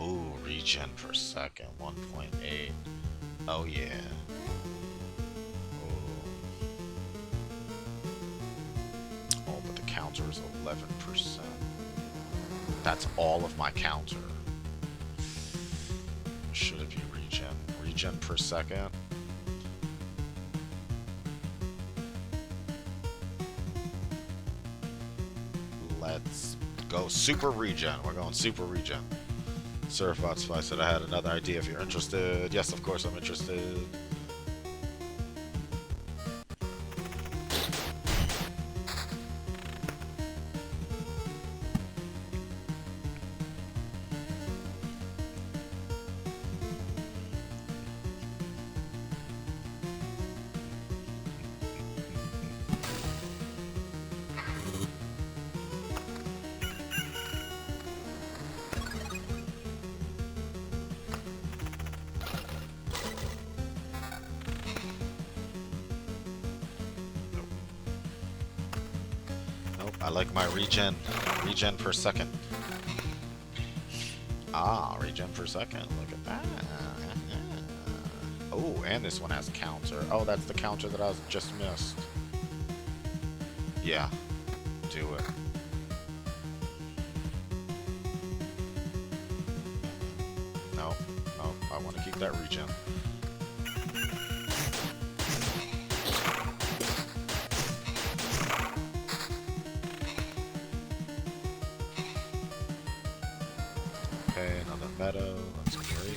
Ooh, regen per second, 1.8. Oh yeah. Ooh. Oh, but the counter is 11%. That's all of my counter. Should it be regen? Regen per second? Let's go super regen. We're going super regen. Surfbot Spy said I had another idea if you're interested. Yes, of course I'm interested. I like my regen. Regen per second. Ah, regen per second. Look at that. Oh, and this one has counter. Oh, that's the counter that I just missed. Yeah, do it. No, no, I want to keep that regen. Okay, another meadow. That's great.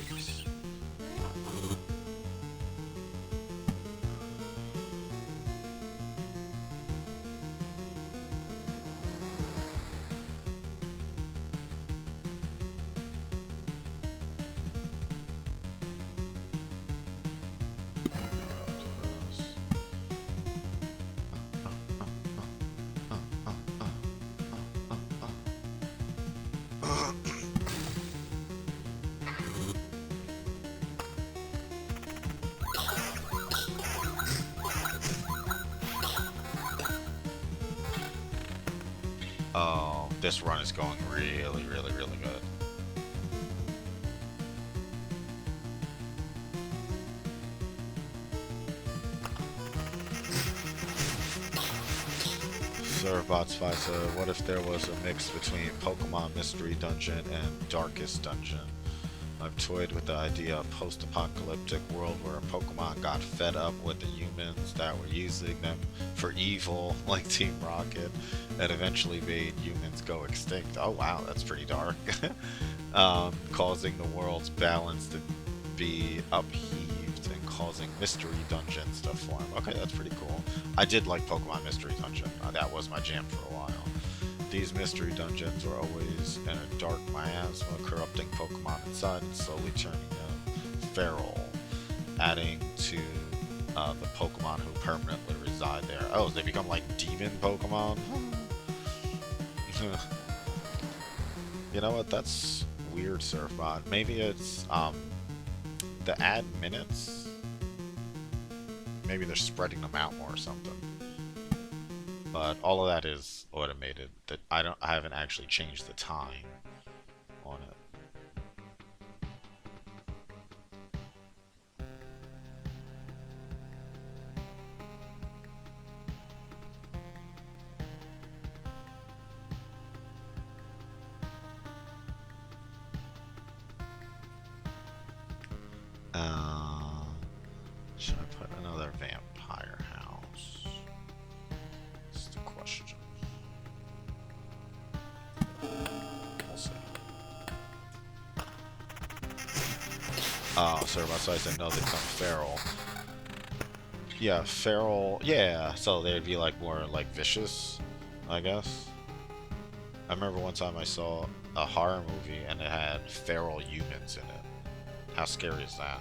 Oh, this run is going really, really, really good. Servbots Visa, what if there was a mix between Pokemon Mystery Dungeon and Darkest Dungeon? I've toyed with the idea of post-apocalyptic world where Pokemon got fed up with the humans that were using them for evil, like Team Rocket, and eventually made humans go extinct. Oh wow, that's pretty dark. Causing the world's balance to be upheaved and causing mystery dungeons to form. Okay, that's pretty cool. I did like Pokemon Mystery Dungeon. That was my jam for a while. These mystery dungeons were always in a dark miasma, corrupting Pokemon inside and slowly turning them feral, adding to the Pokemon who permanently reside there. Oh, they become like demon Pokemon? You know what, that's weird, Surfbot. Maybe it's the add minutes? Maybe they're spreading them out more or something. But all of that is automated. That I haven't actually changed the time on it. Should I put another vampire house? That's the question. We'll see. Oh, sorry about that. I said no, they become feral. Yeah, feral. Yeah, so they'd be like more like vicious, I guess. I remember one time I saw a horror movie and it had feral humans in it. How scary is that?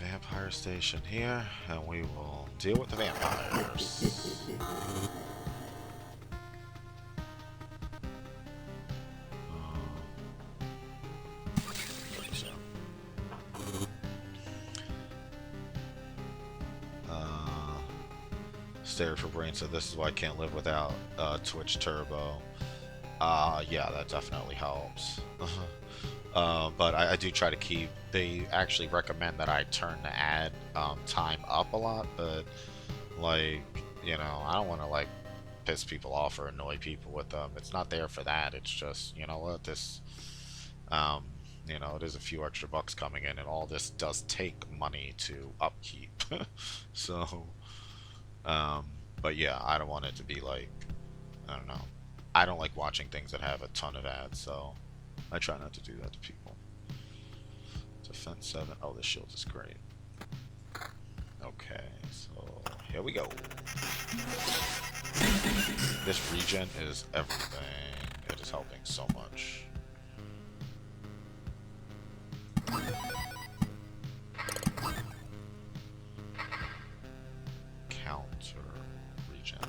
Vampire station here, and we will deal with the vampires. Stare for brain, so this is why I can't live without Twitch Turbo. Yeah, that definitely helps. But I do try to keep. They actually recommend that I turn the ad time up a lot, but like, you know, I don't want to like piss people off or annoy people with them. It's not there for that. It's just, you know what, this, you know, it is a few extra bucks coming in, and all this does take money to upkeep. So, but yeah, I don't want it to be like, I don't know. I don't like watching things that have a ton of ads, so I try not to do that to people. Defense 7. Oh, this shield is great. Okay, so here we go. This regen is everything. It is helping so much. Counter regen.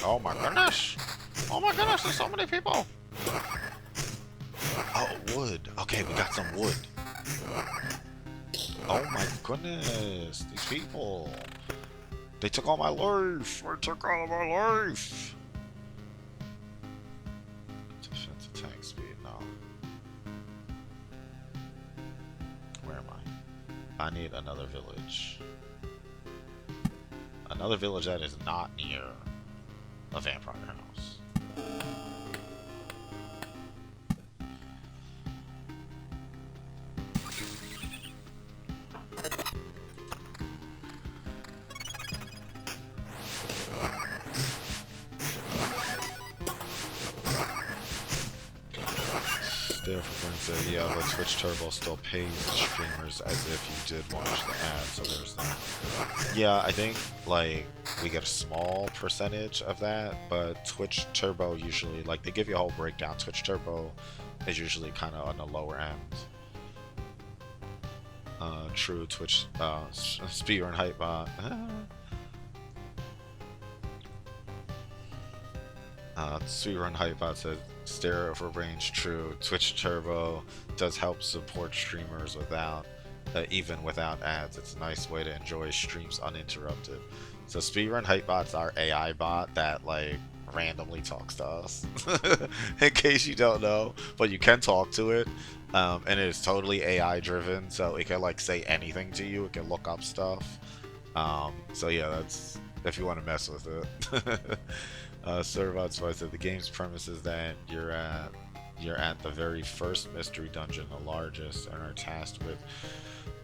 Oh my goodness! Oh my goodness, there's so many people! Oh, wood. Okay, we got some wood. Oh my goodness, these people. They took all my life. They took all of my life. Defense attack speed, no. Where am I? I need another village. Another village that is not near a vampire house. Yeah, but Twitch Turbo still pays streamers as if you did watch the ad, so there's that. Yeah, I think, like, we get a small percentage of that, but Twitch Turbo usually, like, they give you a whole breakdown. Twitch Turbo is usually kind of on the lower end. True, Twitch, speedrun hype bot. Speedrun hype bot said, stereo for range, true. Twitch Turbo does help support streamers without, even without ads. It's a nice way to enjoy streams uninterrupted. So Speedrun Hypebot's our AI bot that like randomly talks to us. In case you don't know, but you can talk to it, and it is totally AI driven. So it can like say anything to you. It can look up stuff. So yeah, that's if you want to mess with it. Servot Spice said the game's premise is that you're at the very first mystery dungeon, the largest, and are tasked with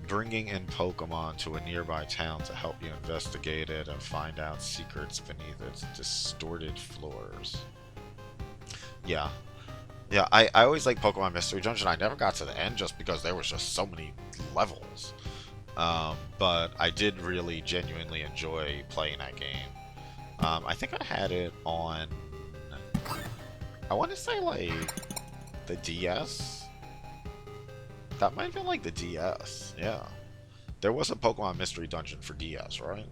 bringing in Pokemon to a nearby town to help you investigate it and find out secrets beneath its distorted floors. Yeah. Yeah, I always like Pokemon Mystery Dungeon. I never got to the end just because there was just so many levels. But I did really genuinely enjoy playing that game. I think I had it on, I want to say like the DS. That might have been like the DS, yeah. There was a Pokemon Mystery Dungeon for DS, right?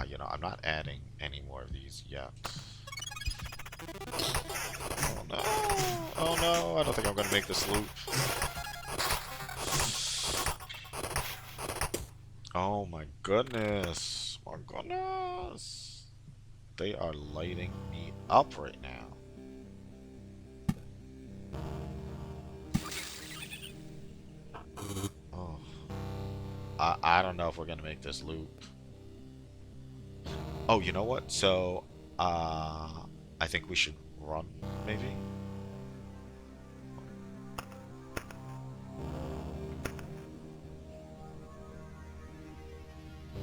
You know, I'm not adding any more of these yet. Oh no! Oh no! I don't think I'm gonna make this loop. Oh my goodness! My goodness! They are lighting me up right now. Oh. I don't know if we're gonna make this loop. Oh, you know what? So, I think we should run, maybe?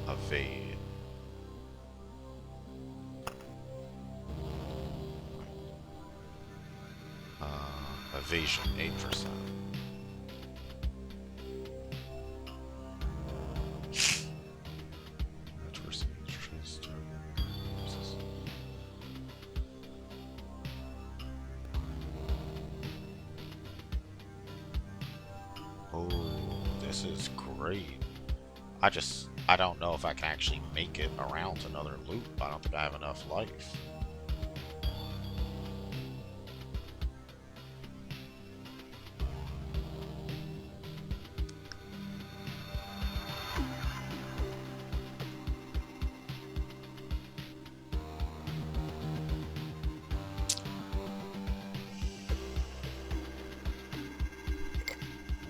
Evade. Evasion, 8%. Oh, this is great. I don't know if I can actually make it around another loop. I don't think I have enough life.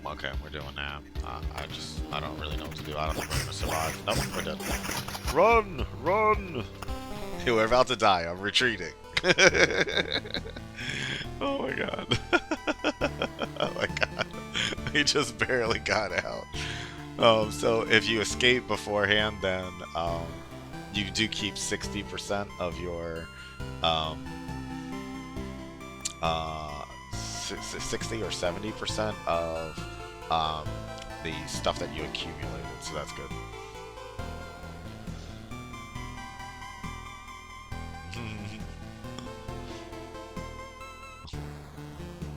Okay, we're doing that. I don't really know what to do. I don't think we're gonna survive. Nope, we're dead. Run! Run! Hey, we're about to die. I'm retreating. Oh my god. Oh my god. We just barely got out. So if you escape beforehand, then you do keep 60% of your 60 or 70% of um, the stuff that you accumulated. So that's good.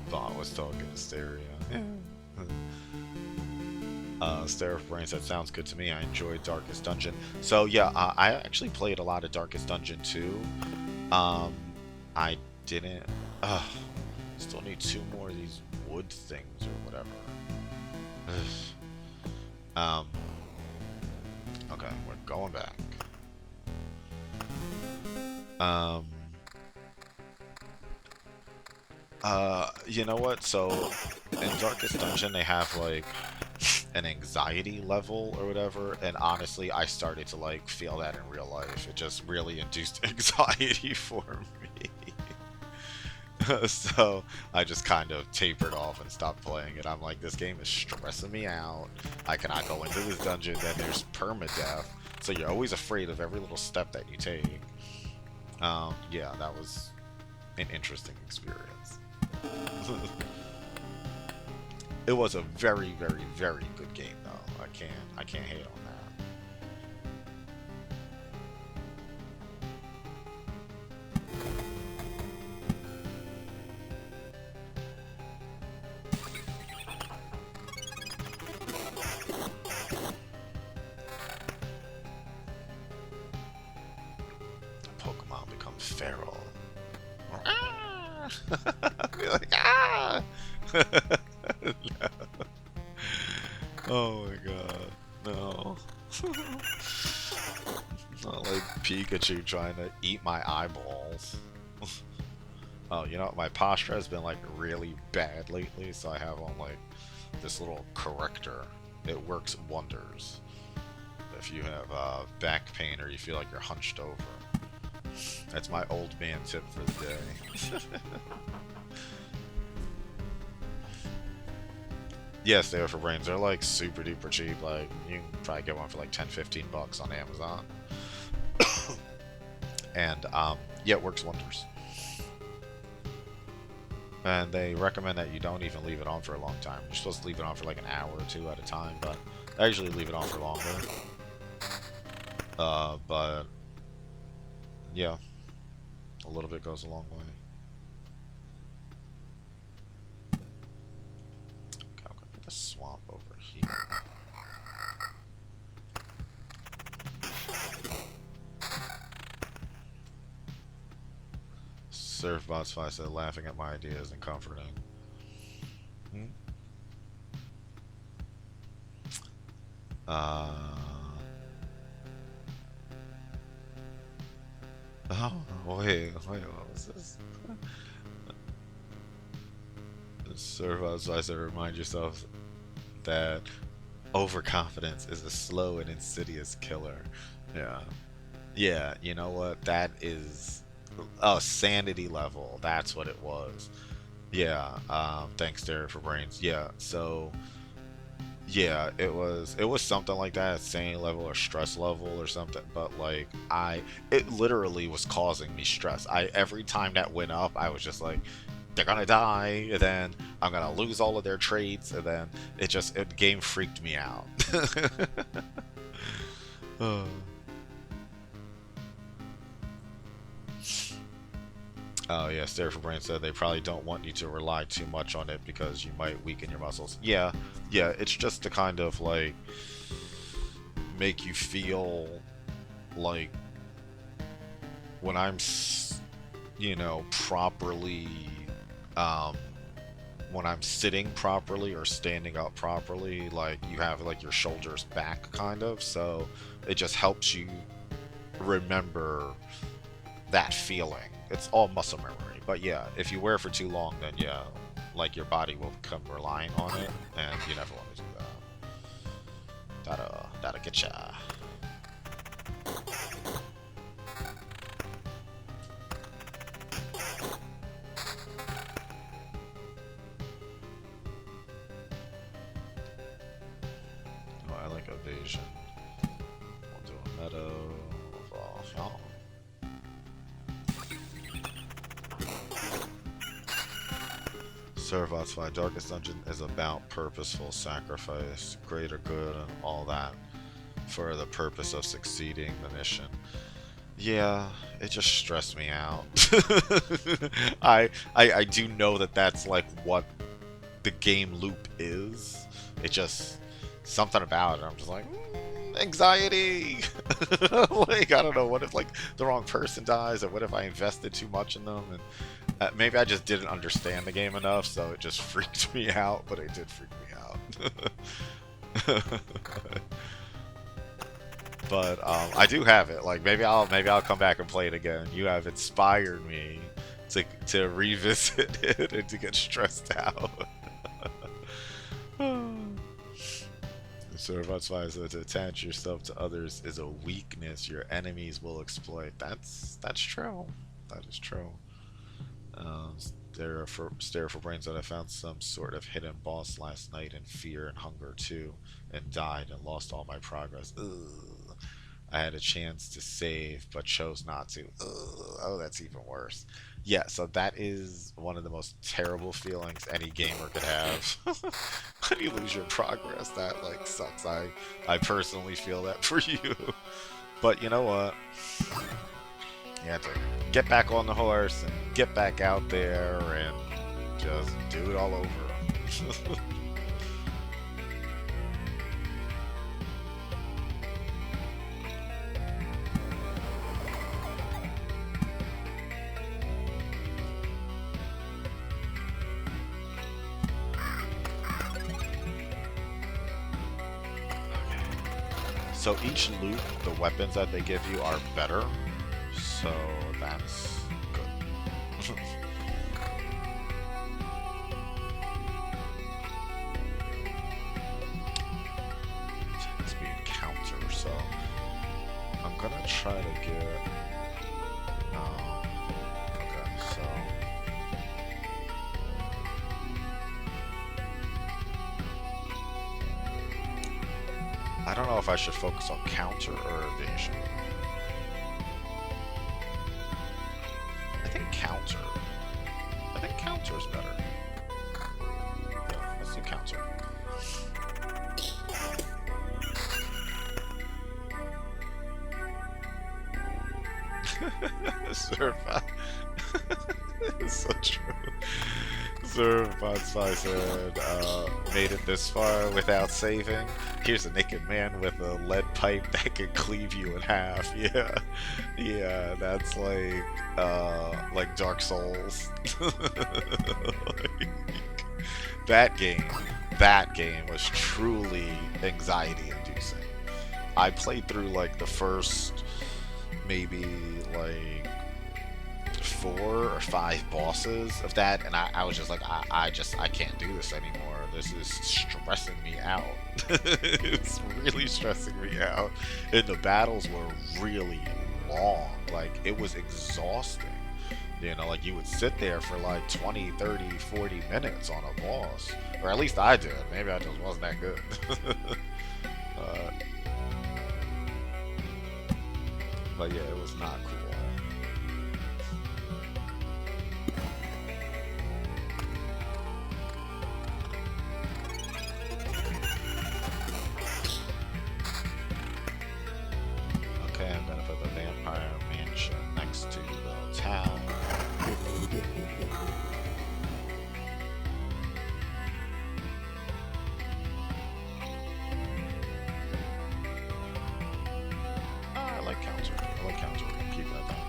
Thought I was talking to Stereo. Stereo Brains, that sounds good to me. I enjoyed Darkest Dungeon. So yeah, I actually played a lot of Darkest Dungeon too. I didn't. Still need 2 more of these wood things or whatever. Okay, we're going back. You know what? So in Darkest Dungeon, they have like an anxiety level or whatever, and honestly, I started to like feel that in real life. It just really induced anxiety for me. So I just kind of tapered off and stopped playing it. I'm like, this game is stressing me out. I cannot go into this dungeon, then there's permadeath. So you're always afraid of every little step that you take. Yeah, that was an interesting experience. It was a very, very, very good game though. I can't hate on that. Pokemon become feral. Ah! Be like, ah! No. Oh my god, no. Not like Pikachu trying to eat my eyeballs. Oh, you know, my posture has been like really bad lately, so I have on like this little corrector. It works wonders. If you have back pain or you feel like you're hunched over. That's my old man tip for the day. Yes, they are for brains. They're like super duper cheap. Like you can probably get one for like 10-15 bucks on Amazon. And yeah, it works wonders. And they recommend that you don't even leave it on for a long time. You're supposed to leave it on for like an hour or 2 at a time, but I usually leave it on for longer. But yeah, a little bit goes a long way. Okay, I'm gonna put the swamp over here. Surfbots 5 said laughing at my ideas and comforting. Hmm? Oh, wait, what was this? Surfbots 5 said remind yourself that overconfidence is a slow and insidious killer. Yeah. Yeah, you know what? That is a sanity level. That's what it was. Yeah, thanks Derek for brains. Yeah, so yeah, it was something like that, sanity level or stress level or something, but like it literally was causing me stress. Every time that went up, I was just like, they're gonna die, and then I'm gonna lose all of their traits, and then it game freaked me out. Uh. Oh yeah, Stare for Brain said they probably don't want you to rely too much on it because you might weaken your muscles. Yeah, yeah, it's just to kind of like make you feel like when I'm, you know, properly, um, when I'm sitting properly or standing up properly, like you have like your shoulders back kind of, so it just helps you remember that feeling. It's all muscle memory, but yeah, if you wear it for too long, then yeah, like your body will become reliant on it, and you never want to do that. That'll get ya. Oh, I like evasion. We'll do a meadow. Oh. Servot's Five Darkest Dungeon is about purposeful sacrifice, greater good, and all that for the purpose of succeeding the mission. Yeah, it just stressed me out. I do know that that's like what the game loop is. It just something about it. I'm just like anxiety. Like I don't know. What if like the wrong person dies, or what if I invested too much in them? And maybe I just didn't understand the game enough, so it just freaked me out. But it did freak me out. But I do have it. Like maybe I'll come back and play it again. You have inspired me to revisit it and to get stressed out. Servot's Five says to attach yourself to others is a weakness your enemies will exploit. That's true. That is true. Stare for brains that I found some sort of hidden boss last night in fear and hunger too, and died and lost all my progress. Ugh. I had a chance to save, but chose not to. Ugh. Oh, that's even worse. Yeah, so that is one of the most terrible feelings any gamer could have. When you lose your progress, that like sucks. I personally feel that for you. But you know what? You have to get back on the horse and get back out there and just do it all over. So each loop, the weapons that they give you are better. So that's good. Speed counter, so I'm gonna try to get okay, so I don't know if I should focus on counter or evasion. I think counter. I think counter is better. Yeah, let's do counter. Survive. It's so true. Survive said, made it this far without saving. Here's a naked man with a lead pipe that can cleave you in half. Yeah, yeah, that's like Dark Souls. Like, that game was truly anxiety-inducing. I played through like the first maybe like 4 or 5 bosses of that, and I was just like, I can't do this anymore. This is stressing me out. It's really stressing me out. And the battles were really long. Like, it was exhausting. You know, like you would sit there for like 20, 30, 40 minutes on a boss. Or at least I did. Maybe I just wasn't that good. But yeah, it was not cool. Okay, I'm gonna put the vampire mansion next to the town. I like counter. I like counter. Keep that down.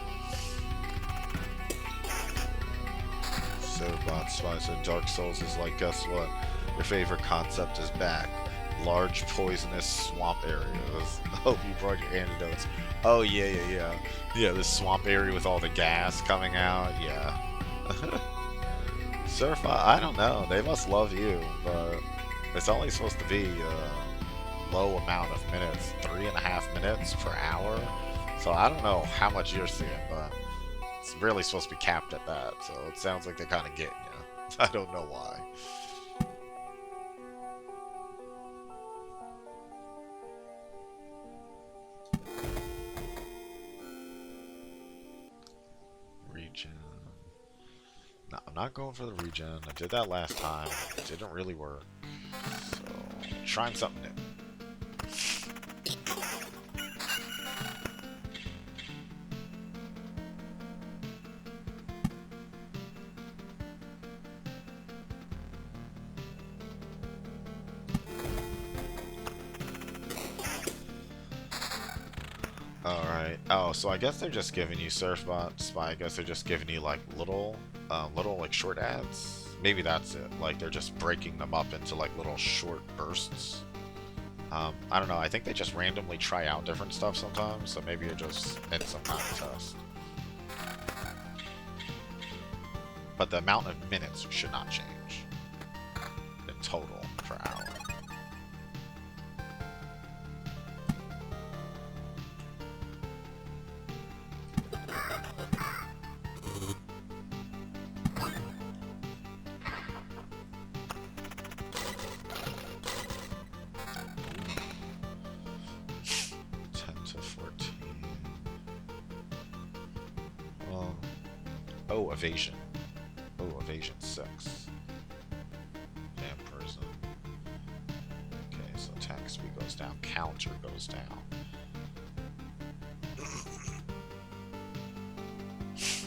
So, Bot said Dark Souls is like, guess what? Your favorite concept is back. Large poisonous swamp areas. Hope you brought your antidotes. Oh yeah. Yeah, this swamp area with all the gas coming out. Yeah. Surf, I don't know. They must love you, but it's only supposed to be a low amount of minutes, 3.5 minutes per hour. So I don't know how much you're seeing, but it's really supposed to be capped at that. So it sounds like they're kind of getting you. I don't know why. Region. Not I'm not going for the regen. I did that last time. It didn't really work. So, trying something new. Alright. Oh, so I guess they're just giving you Surfbot Spy. I guess they're just giving you like little like short ads. Maybe that's it. Like they're just breaking them up into like little short bursts. I don't know. I think they just randomly try out different stuff sometimes. So maybe you're just in some kind of test. But the amount of minutes should not change in total per hour. Oh, evasion. Oh, evasion 6. Damn person. Okay, so attack speed goes down, counter goes down. So,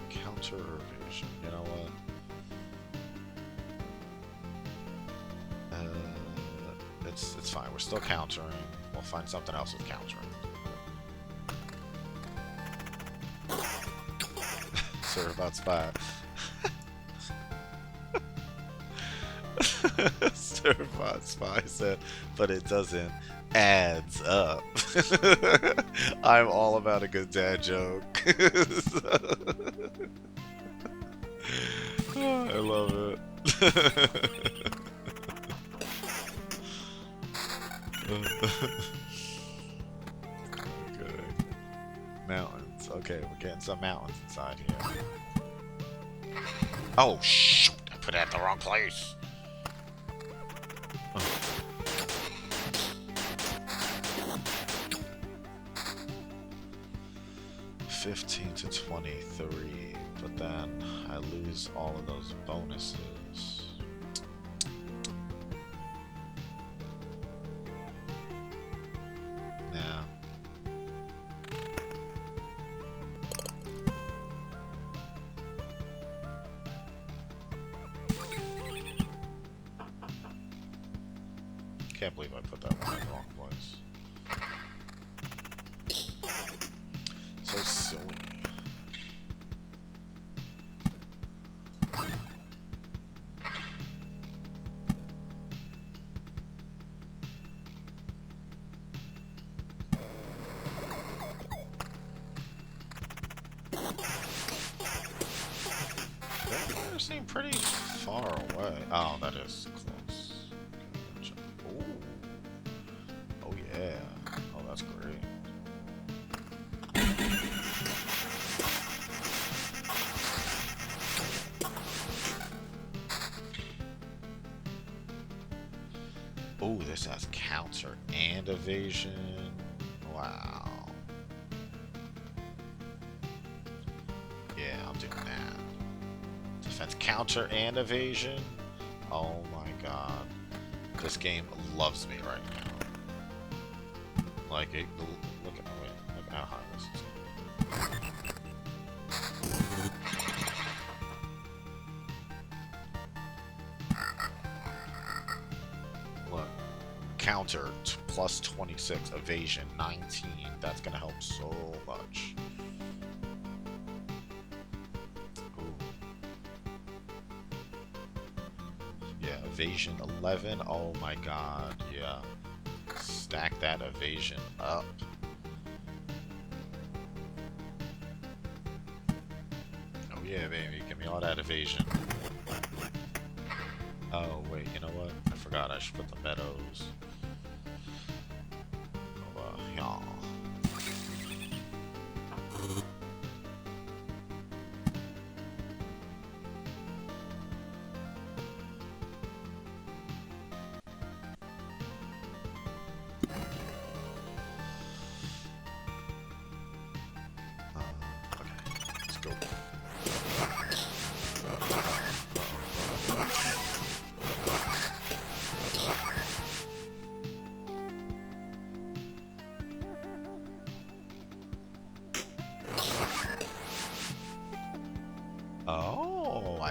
counter or evasion, you know what? It's fine, we're still countering. We'll find something else with countering. About Spy. Surfbot Spy said, but it doesn't adds up. I'm all about a good dad joke. I love it. Okay. Mountains. Okay, we're getting some mountains inside here. Oh, shoot! I put it at the wrong place. Oh. $15 to 23, but then I lose all of those bonuses. Yeah. Can't believe I put that one in the wrong place. So silly. They seem pretty far away. Oh, that is close. Oh yeah. Oh, that's great. Oh, this has counter and evasion. Wow. Yeah, I'm doing that. Defense counter and evasion. Oh my god. This game loves me right now. Like, look at how high this is. Look, counter plus 26, evasion 19. That's gonna help so much. Ooh. Yeah, evasion 11. Oh my god, yeah. Stack that evasion up. Oh yeah, baby, give me all that evasion. Oh wait, you know what? I forgot I should put the meadows. Yeah.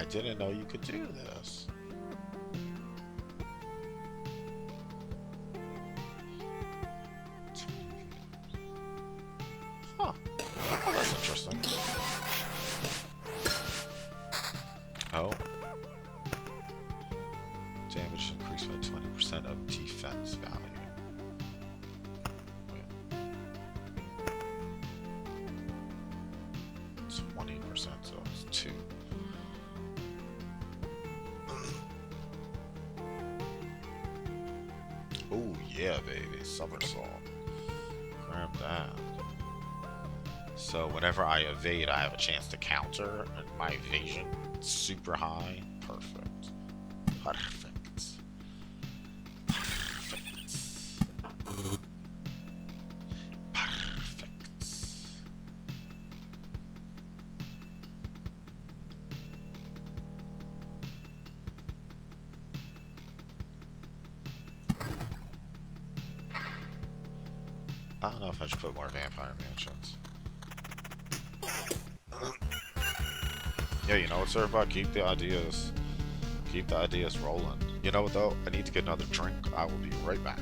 didn't know you could do this. Huh. Oh, that's interesting. Oh. Damage increased by 20% of defense value. 20%, so it's 2. Oh yeah, baby, somersault. Grab that. So whenever I evade, I have a chance to counter, and my evasion is super high. Perfect. Perfect. Perfect. Perfect. I don't know if I should put more vampire mansions. Yeah, you know what, Surfbot? Keep the ideas rolling. You know what, though? I need to get another drink. I will be right back.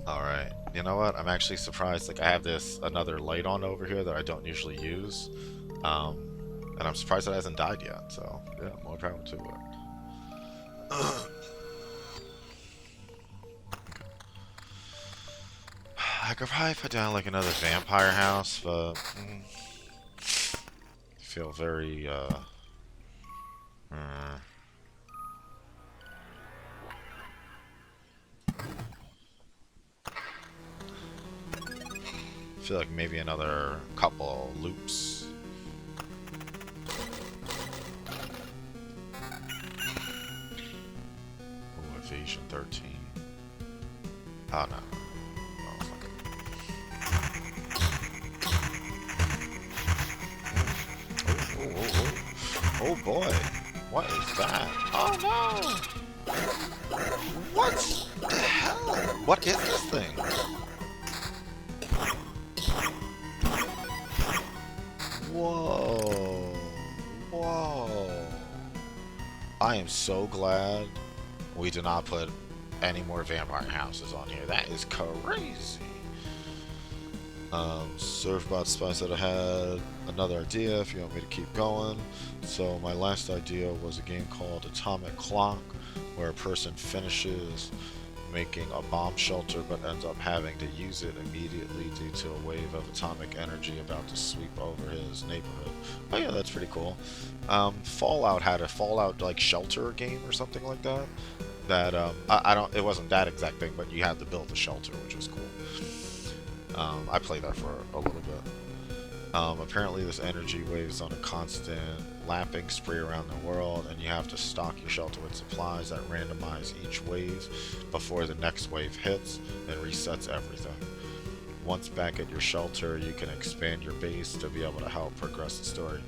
Alright, you know what? I'm actually surprised. Like, I have another light on over here that I don't usually use. And I'm surprised it hasn't died yet, so yeah, more power to it. I could probably put down like another vampire house, but I feel very I feel like maybe another couple loops. Ooh, evasion 13. Oh no. Oh boy, what is that? Oh no! What the hell? What is this thing? Whoa. Whoa. I am so glad we did not put any more vampire houses on here. That is crazy. Surfbot Spice said I had another idea if you want me to keep going. So my last idea was a game called Atomic Clock, where a person finishes making a bomb shelter but ends up having to use it immediately due to a wave of atomic energy about to sweep over his neighborhood. Oh yeah, that's pretty cool. Fallout had a Fallout like shelter game or something like that. That I don't. It wasn't that exact thing, but you had to build a shelter, which was cool. I played that for a little bit. Apparently this energy wave is on a constant lapping spree around the world, and you have to stock your shelter with supplies that randomize each wave before the next wave hits and resets everything. Once back at your shelter, you can expand your base to be able to help progress the story.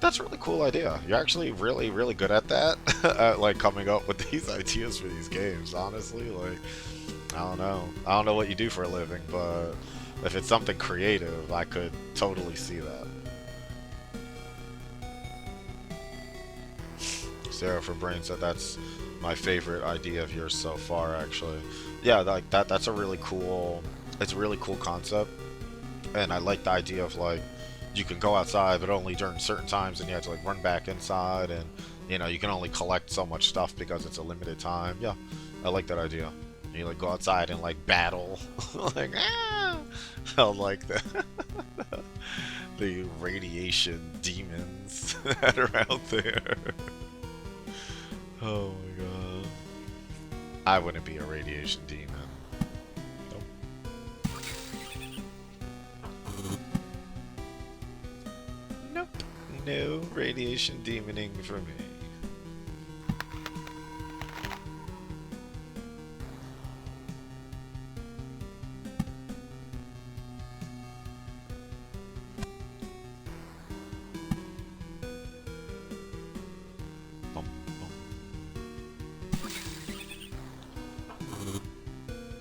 That's a really cool idea. You're actually really good at that, at like coming up with these ideas for these games, honestly. Like, I don't know what you do for a living, but if it's something creative, I could totally see that. Sarah for Brain said that's my favorite idea of yours so far, actually. Yeah, like that's a really cool, it's a really cool concept. And I like the idea of like, you can go outside, but only during certain times, and you have to like run back inside, and you know, you can only collect so much stuff because it's a limited time. Yeah, I like that idea. You like go outside and like battle, like I like the radiation demons that are out there. Oh my god, I wouldn't be a radiation demon. Nope, no radiation demoning for me.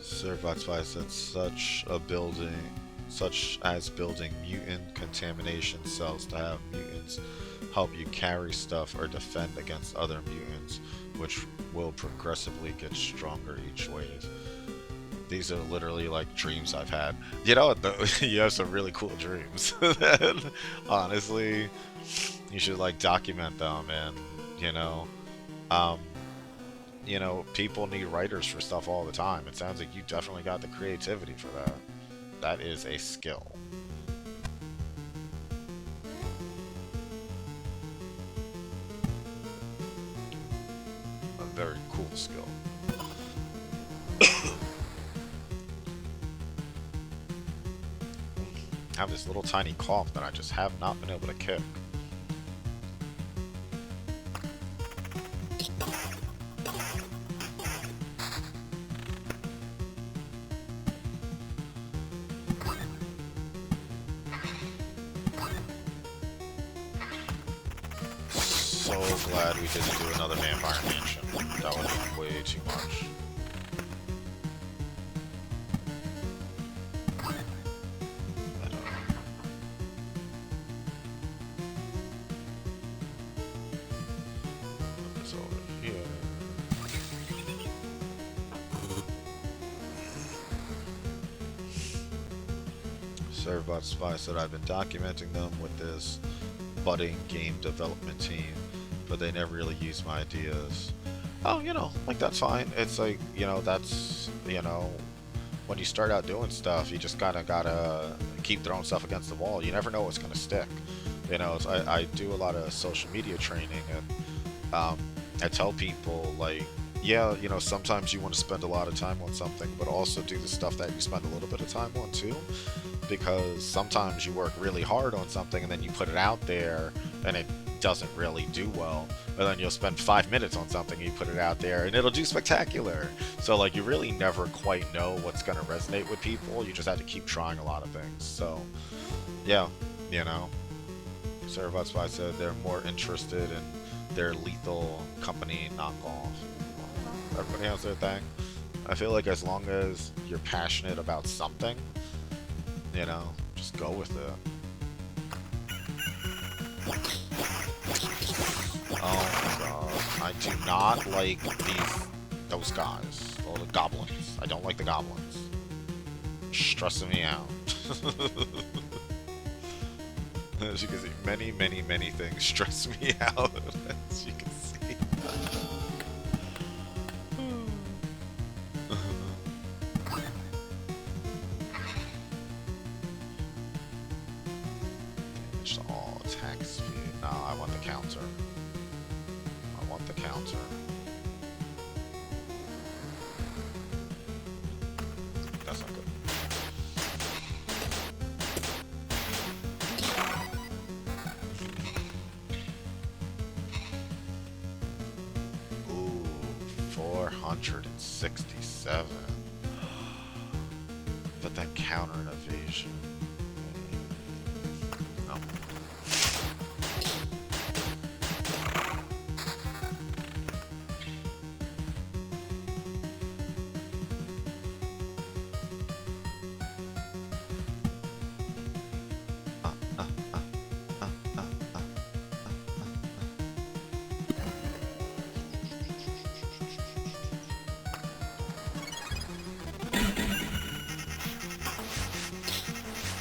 Servbot Spy said such as building mutant contamination cells to have mutants help you carry stuff or defend against other mutants, which will progressively get stronger each wave. These are literally like dreams I've had. You know what though? You have some really cool dreams. Honestly, you should like document them, and you know, people need writers for stuff all the time. It sounds like you definitely got the creativity for that. That is a skill. A very cool skill. I have this little tiny cough that I just have not been able to kick. So glad we didn't do another vampire mansion. That would have been way too much. Put this over here. Servbot Spy said I've been documenting them with this budding game development team, but they never really use my ideas. Oh, you know, like that's fine. It's like, you know, that's, you know, when you start out doing stuff, you just gotta keep throwing stuff against the wall. You never know what's gonna stick. You know, I do a lot of social media training, and I tell people like, yeah, you know, sometimes you want to spend a lot of time on something, but also do the stuff that you spend a little bit of time on too. Because sometimes you work really hard on something and then you put it out there and it doesn't really do well, and then you'll spend 5 minutes on something and you put it out there and it'll do spectacular. So like, you really never quite know what's going to resonate with people. You just have to keep trying a lot of things. So yeah, you know, Servbot Spy said they're more interested in their Lethal Company knockoff. Everybody has their thing. I feel like as long as you're passionate about something, you know, just go with it. Oh my god, I do not like those guys. Oh, the goblins. I don't like the goblins. Stressing me out. As you can see, many, many, many things stress me out, as you can see. Damage to all attack speed. No, I want the counter. I want the counter. That's not good. Ooh, 467. But that counter an evasion. No.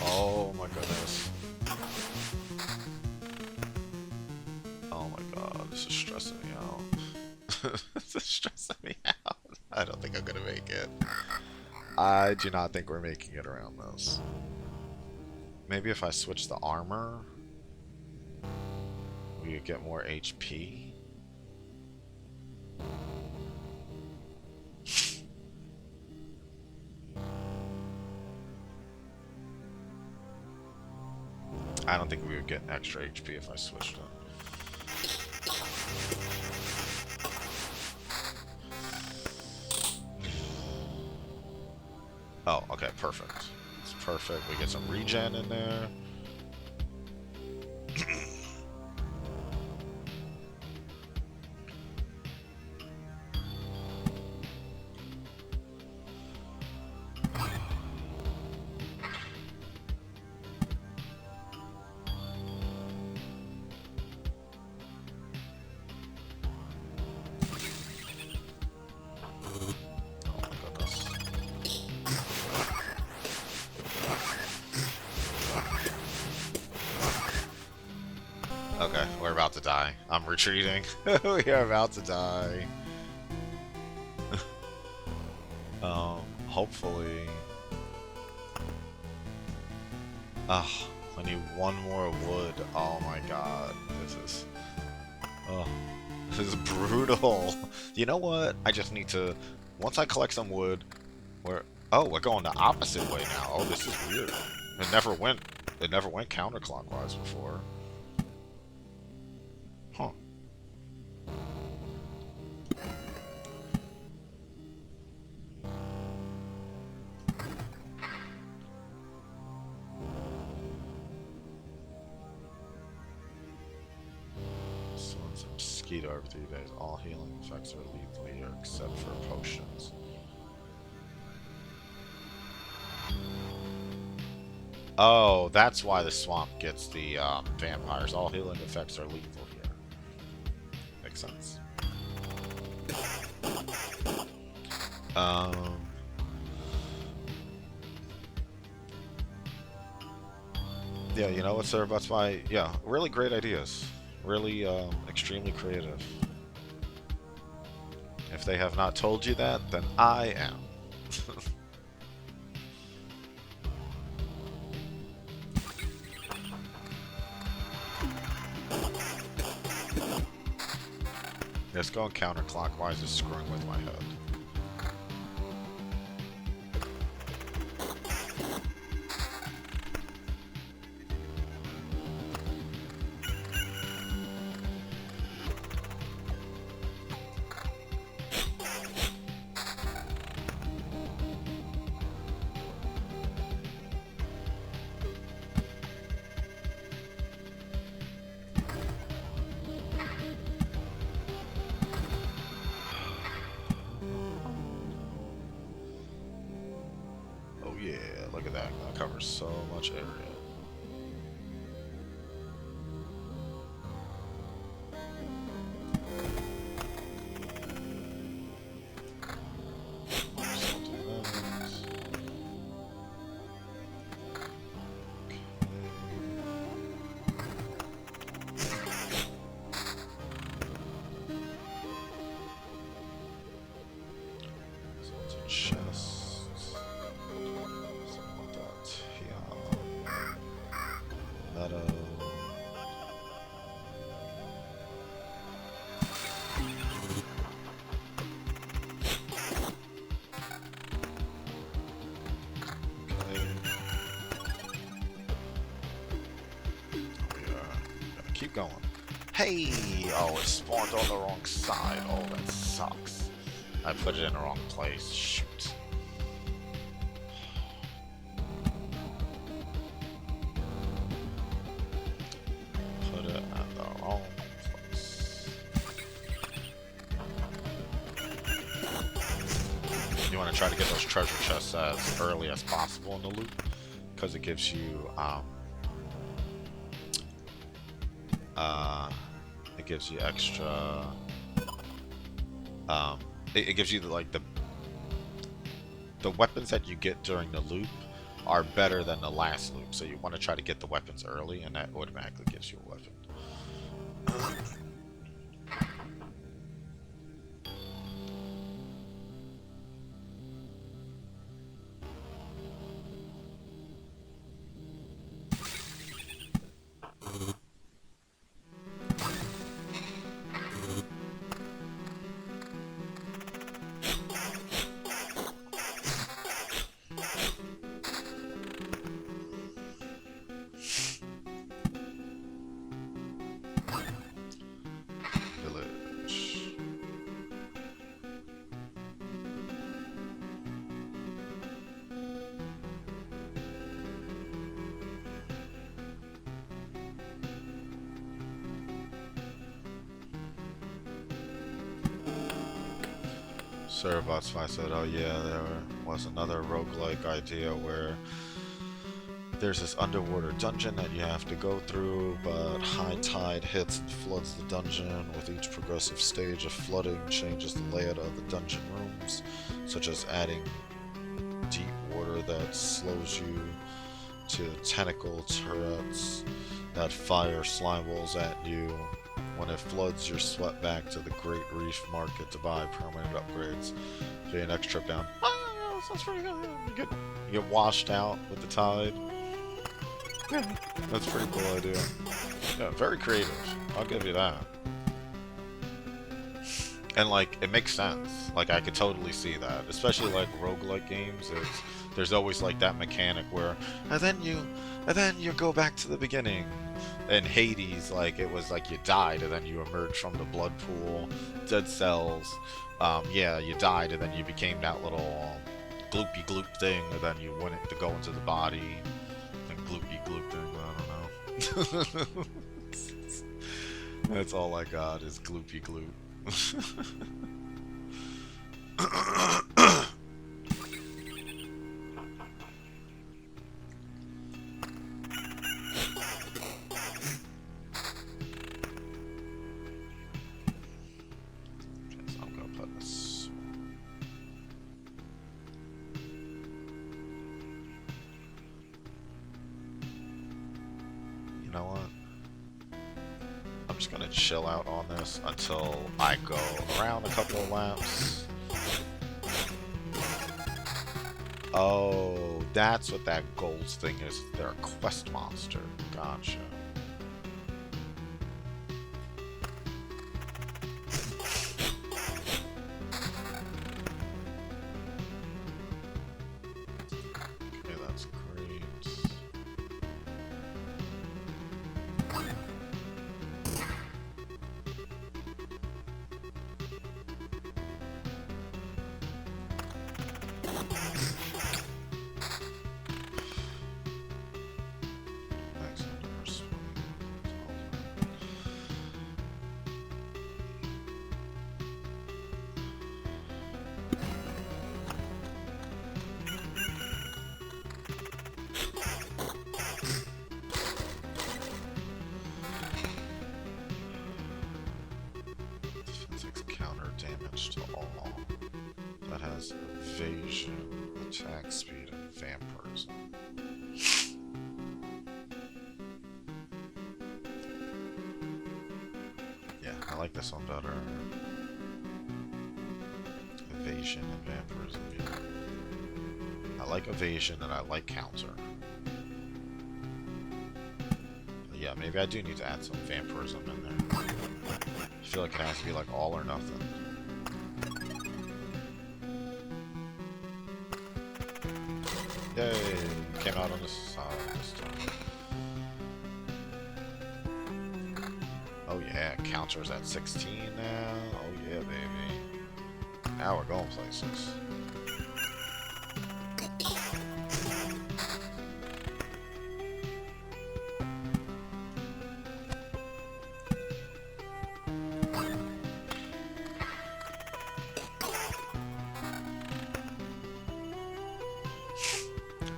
Oh my goodness. Oh my god, this is stressing me out. This is stressing me out. I don't think I'm gonna make it. I do not think we're making it around this. Maybe if I switch the armor, we could get more HP. I don't think we would get extra HP if I switched it. Oh, okay, perfect. It's perfect. We get some regen in there. Okay, we're about to die. I'm retreating. We are about to die. Hopefully. Oh, I need one more wood. Oh my god, this is. Oh, this is brutal. You know what? I just need to. Once I collect some wood, we're. Oh, we're going the opposite way now. Oh, this is weird. It never went. It never went counterclockwise before. Huh. So it's a mosquito every 3 days. All healing effects are lethal here except for potions. Oh, that's why the swamp gets the vampires. All healing effects are lethal here. Makes sense. Yeah, you know what, sir? That's why. Yeah, really great ideas. Really, extremely creative. If they have not told you that, then I am. Just going counterclockwise is screwing with my head. Yeah, look at that. That covers so much area. keep going. Hey! Oh, it spawned on the wrong side. Oh, that sucks. I put it in the wrong place. Shoot. Put it at the wrong place. You want to try to get those treasure chests as early as possible in the loop, because it gives you extra it gives you like the weapons that you get during the loop are better than the last loop, so you want to try to get the weapons early, and that automatically gives you a weapon. Servots said, oh yeah, there was another roguelike idea where there's this underwater dungeon that you have to go through, but high tide hits and floods the dungeon. With each progressive stage of flooding changes the layout of the dungeon rooms, such as adding deep water that slows you to tentacle turrets that fire slime balls at you. When it floods, you're swept back to the Great Reef Market to buy permanent upgrades via an extra trip down. Ah, yeah, that's pretty good. You get washed out with the tide. Yeah, that's a pretty cool idea. Yeah, very creative. I'll give you that. And like, it makes sense. Like, I could totally see that. Especially like roguelike games. There's always like that mechanic where, and then you go back to the beginning. In Hades, like, it was like you died and then you emerged from the blood pool, dead cells. Yeah, you died and then you became that little gloopy gloop thing, and then you went to go into the body. And gloopy gloop thing, I don't know. That's all I got is gloopy gloop. You know what? I'm just gonna chill out on this until I go around a couple of laps. Oh, that's what that gold thing is. They're a quest monster. Gotcha. Okay, that's great. Damage to all. That has evasion, attack speed, and vampirism. Yeah, I like this one better. Evasion and vampirism. Yeah. I like evasion and I like counter. But yeah, maybe I do need to add some vampirism in there. I feel like it has to be like all or nothing. Yay! Came out on this side this time. Oh yeah, counter's at 16 now. Oh yeah, baby. Now we're going places.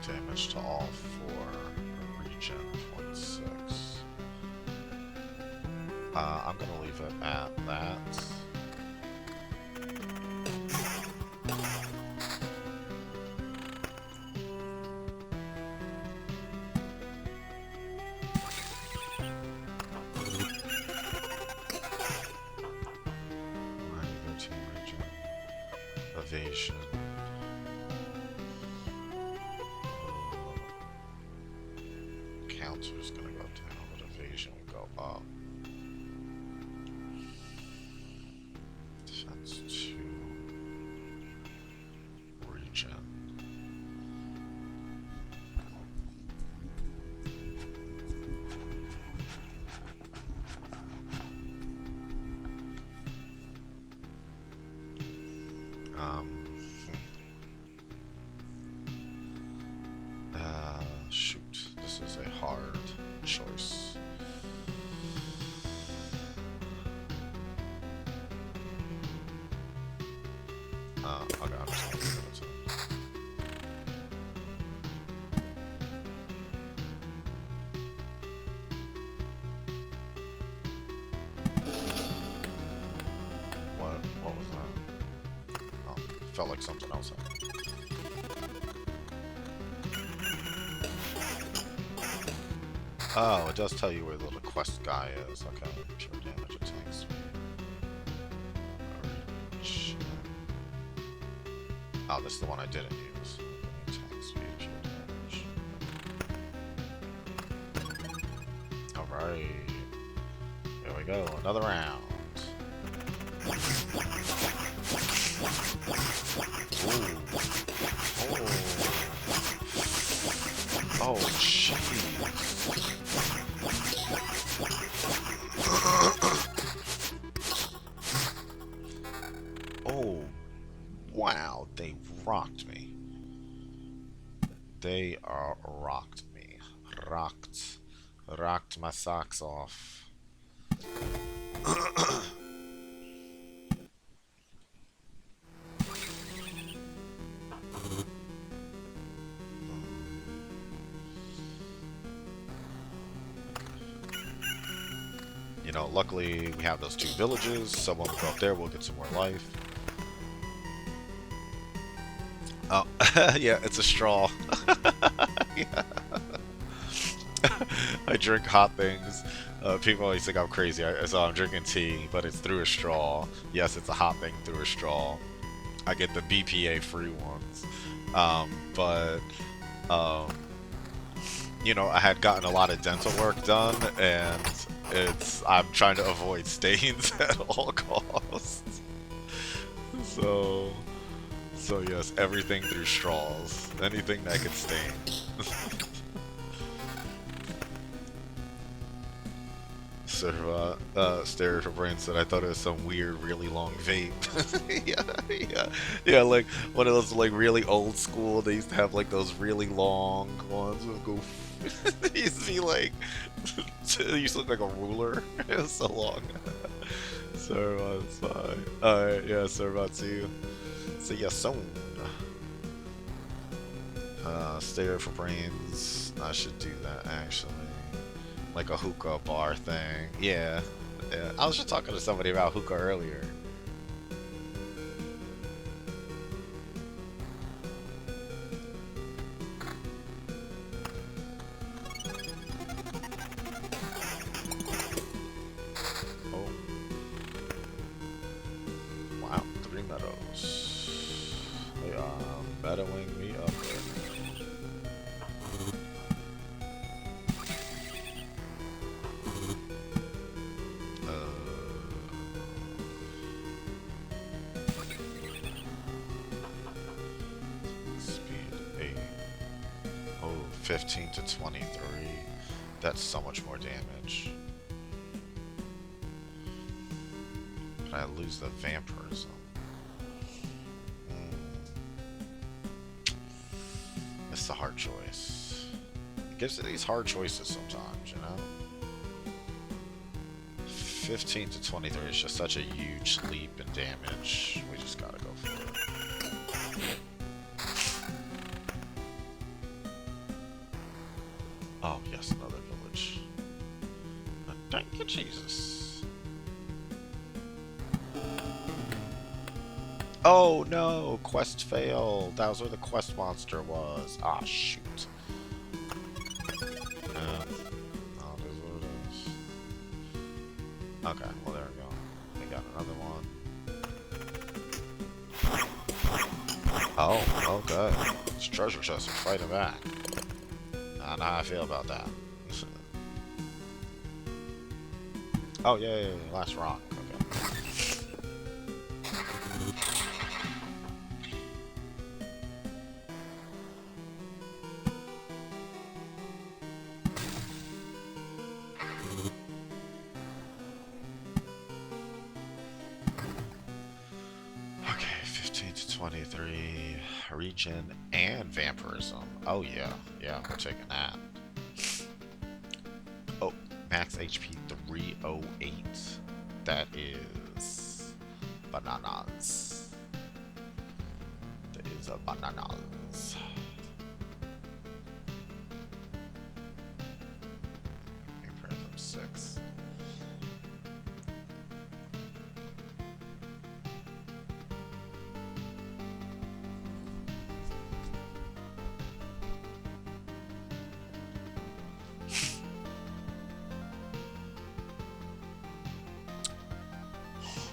Damage to all four. Regen 26. I'm gonna leave it at that. Evasion. Counter's gonna go down, but evasion will go up. Defense 2. Regen. Shoot, this is a hard choice. Okay, I'm just gonna give it to him. What was that? Oh, felt like something else happened. Oh, it does tell you where the little quest guy is. Okay, pure damage attack speed. Reach. Oh, this is the one I didn't use. Attack speed, pure damage. Alright. Here we go, another round. Ooh. Oh, jeez. Oh, wow, they rocked me. They are rocked me. Rocked my socks off. You know, luckily we have those two villages, so when we go up there, we'll get some more life. Oh, yeah, it's a straw. Yeah. I drink hot things. People always think I'm crazy, so I'm drinking tea, but it's through a straw. Yes, it's a hot thing through a straw. I get the BPA free ones. You know, I had gotten a lot of dental work done, and I'm trying to avoid stains at all costs. So yes, everything through straws. Anything that could stain. Stereo for Brain said, I thought it was some weird, really long vape. Yeah, like one of those like really old school. They used to have like those really long ones with go. They used to be like, it used to look like a ruler. It was so long. Servant's fine. Alright, yeah, Servant, see you. See ya soon. Stereo for Brains. I should do that actually. Like a hookah bar thing. Yeah. I was just talking to somebody about hookah earlier. Oh. Wow, 3 meadows. They are meadowing me up there. Speed 8. Oh, 15 to 23. That's so much more damage. But I lose the vampirism. It's a hard choice. It gives it these hard choices sometimes, you know? 15 to 23 is just such a huge leap in damage. We just gotta go for it. Oh, yes, another village. Thank you, Jesus. Oh, no! Quest failed. That was where the quest monster was. Ah, shoot. Oh, it is what it is. Okay, well, there we go. We got another one. Oh, okay. It's treasure chest and fighting back. I don't know how I feel about that. Oh, yeah, last rock. Okay. Okay, 15 to 23. Regen and vampirism. Oh, yeah. Yeah, we're taking that. Oh, max HP 308. That is bananas. That is a bananas. Vampirism 6.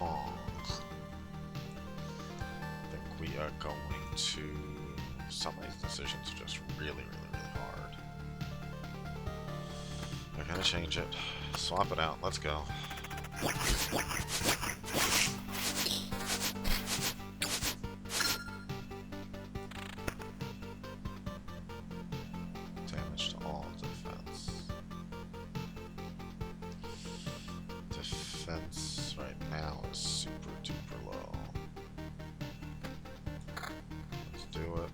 I think we are going to... Some of these decisions are just really hard. I gotta change it. Swap it out. Let's go. Damage to all defense. Defense right now is super duper low. Let's do it.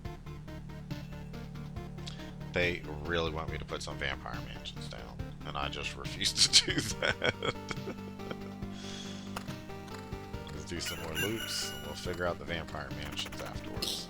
They really want me to put some vampire mansions down, and I just refuse to do that. Let's do some more loops, and we'll figure out the vampire mansions afterwards.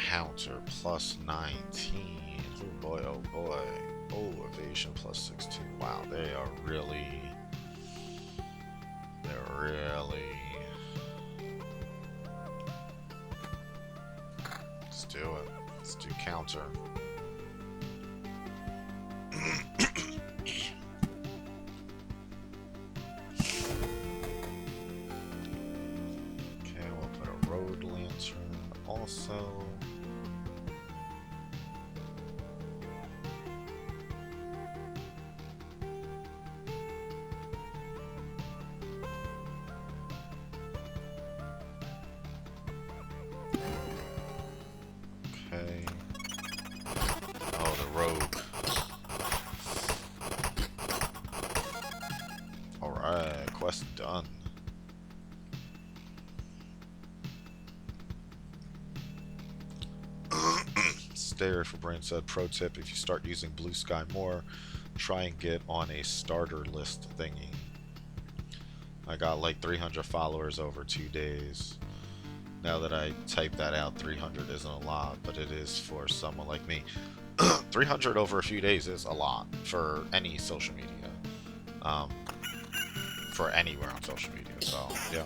Counter plus 19. Oh boy, oh boy. Oh, evasion plus 16. Wow, they're really. Let's do it. Let's do counter. Okay, we'll put a road lantern also. Okay. Oh, the rogue. Alright, quest done. Stare for Brain said, pro tip, if you start using Blue Sky more, try and get on a starter list thingy. I got like 300 followers over 2 days. Now that I type that out, 300 isn't a lot, but it is for someone like me. 300 over a few days is a lot for any social media. For anywhere on social media, so yeah.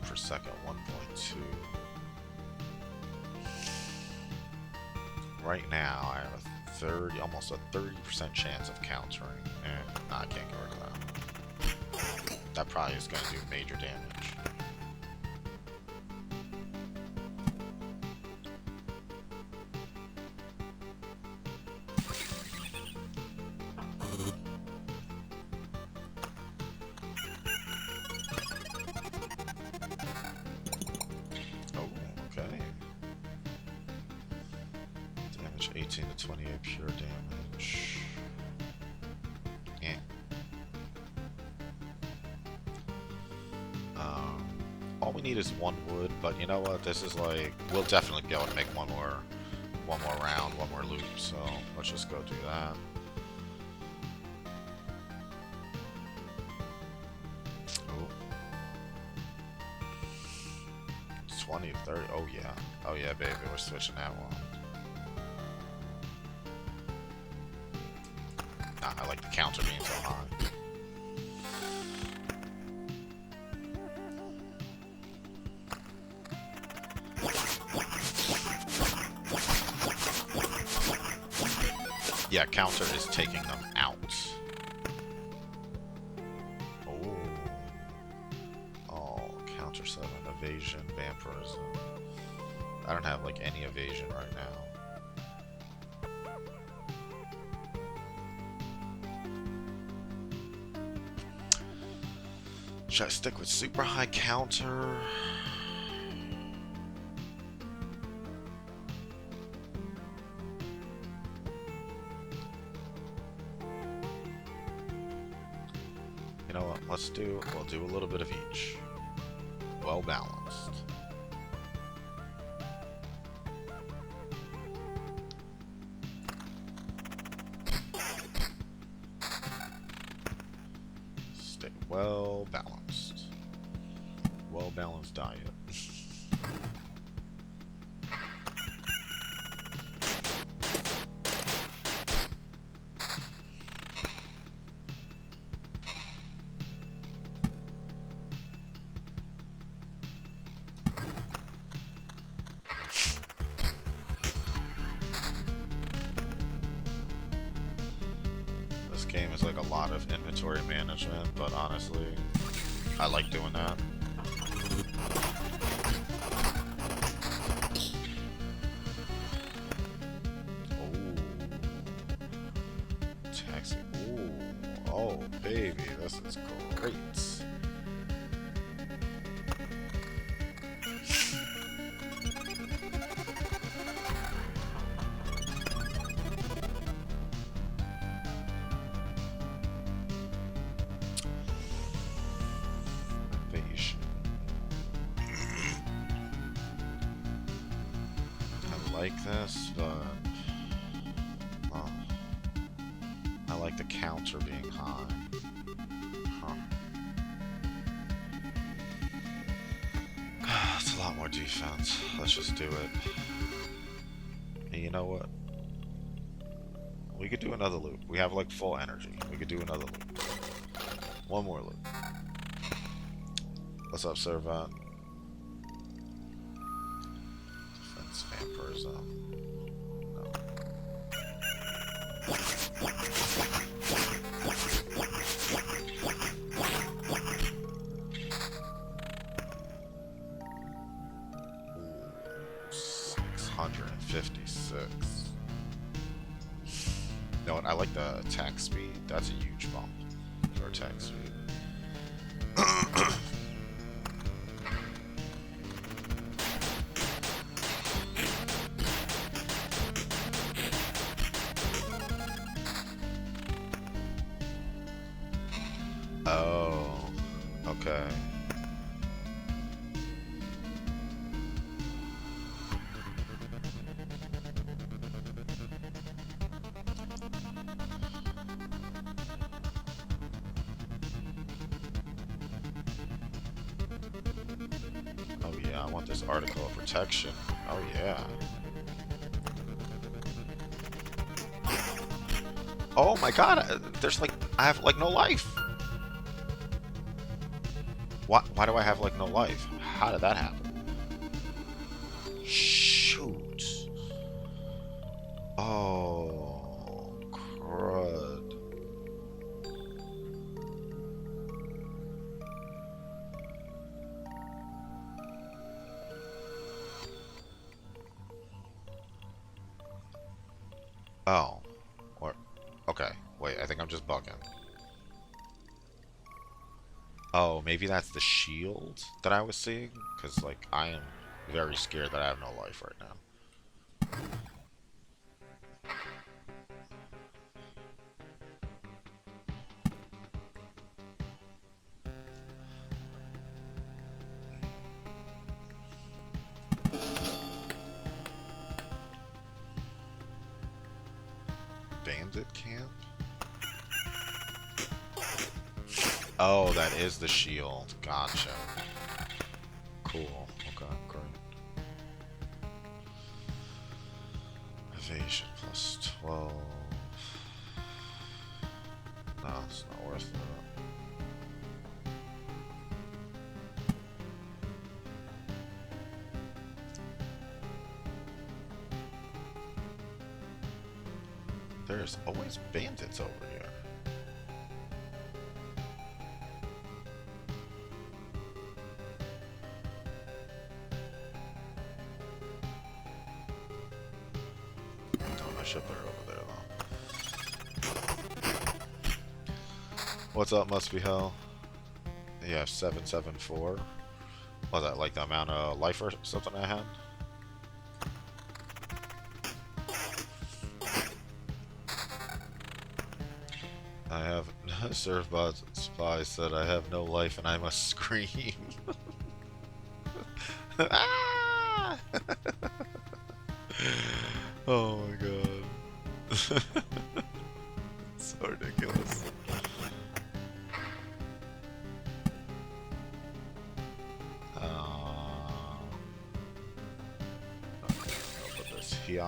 per second, 1.2. Right now, I have almost a 30% chance of countering, and I can't get rid of that. That probably is going to do major damage. Oh, okay. Damage 18 to 28 pure damage. All we need is one wood, but you know what? This is like, we'll definitely be able to make one more round, one more loop. So let's just go do that. Oh, 20, 30. Oh yeah, baby, we're switching that one. I like the counter being so high. Yeah, counter is taking them out. Oh, counter 7, evasion, vampirism. I don't have like any evasion right now. Should I stick with super high counter? You know what? We'll do a little bit of each. Well balanced. Stay well balanced. Well balanced diet. This game is like a lot of inventory management, but honestly, I like doing that. Oh, taxi. Ooh, oh baby, this is great. Like this, but I like the counter being high. It's a lot more defense. Let's just do it. And you know what? We could do another loop. We have like full energy. We could do another loop. One more loop. What's up, Servant? Vampirism. No. Ooh, 656. You know what? I like the attack speed. That's a huge bump for attack speed. Oh, okay. Oh yeah, I want this article of protection. Oh yeah. Oh my god, there's like, I have like no life. Why do I have like no life? How did that happen? Shoot. Oh, crud. Oh. Or, okay. Wait, I think I'm just bugging. Oh, maybe that's the shield that I was seeing? Because, like, I am very scared that I have no life right now. Bandit camp? Oh, that is the shield. Gotcha. Cool. Okay, great. Evasion plus 12. No, it's not worth it. There's always bandits over here. Don't I should put her over there though. What's up, must be hell? Yeah, 774. Was that like the amount of life or something I had? I have served by spy said I have no life and I must scream. Ah! Oh my god. So ridiculous. Okay, I'll put this here.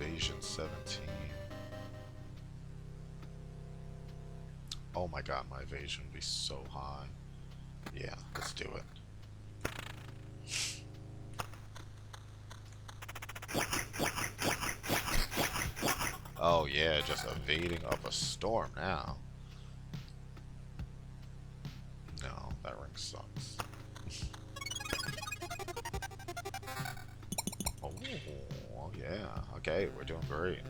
Evasion 17. Oh my god, my evasion would be so high. Yeah, let's do it. Oh yeah, just evading up a storm now. No, that ring sucks. Oh yeah, okay, we're doing great.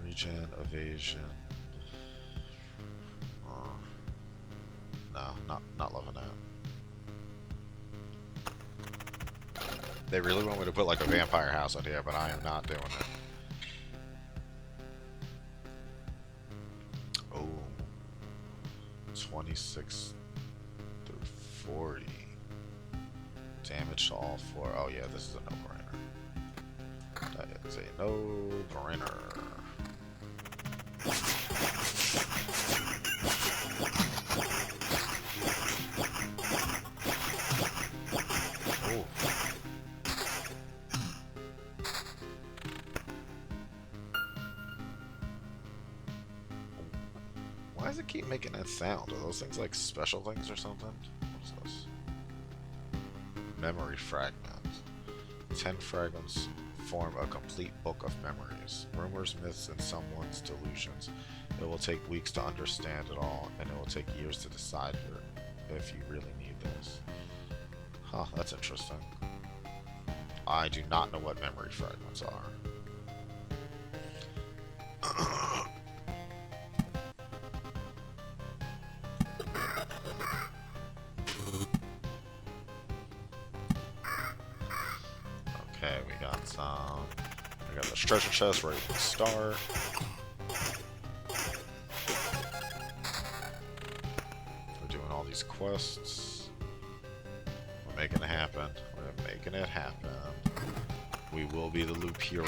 Regen, evasion. No, not loving that. They really want me to put like a vampire house on here, but I am not doing it. Oh, 26 through 40. Damage to all four. Oh yeah, this is a no-brainer. That is a no-brainer. Oh. Why does it keep making that sound? Are those things like special things or something? What is this? Memory fragments. 10 fragments form a complete book of memories. Rumors, myths, and someone's delusions. It will take weeks to understand it all, and it will take years to decide if you really need this. Huh, that's interesting. I do not know what memory fragments are. Okay, we got some. We got this treasure chest where you can start. We're doing all these quests. We're making it happen. We're making it happen. We will be the loop hero.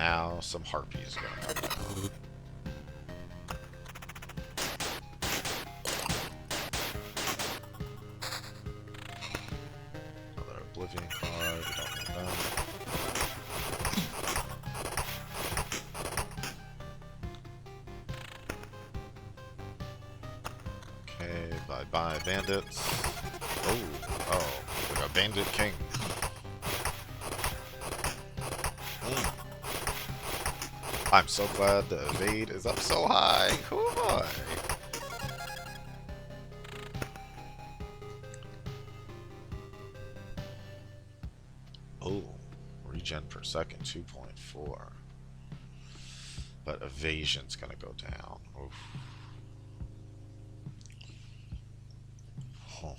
now some harpies go. Another Oblivion card. We don't need that. Okay, bye-bye bandits. Oh, we got Bandit King. I'm so glad the evade is up so high. Oh boy. Oh, regen per second 2.4. But evasion's gonna go down. Oof. Huh.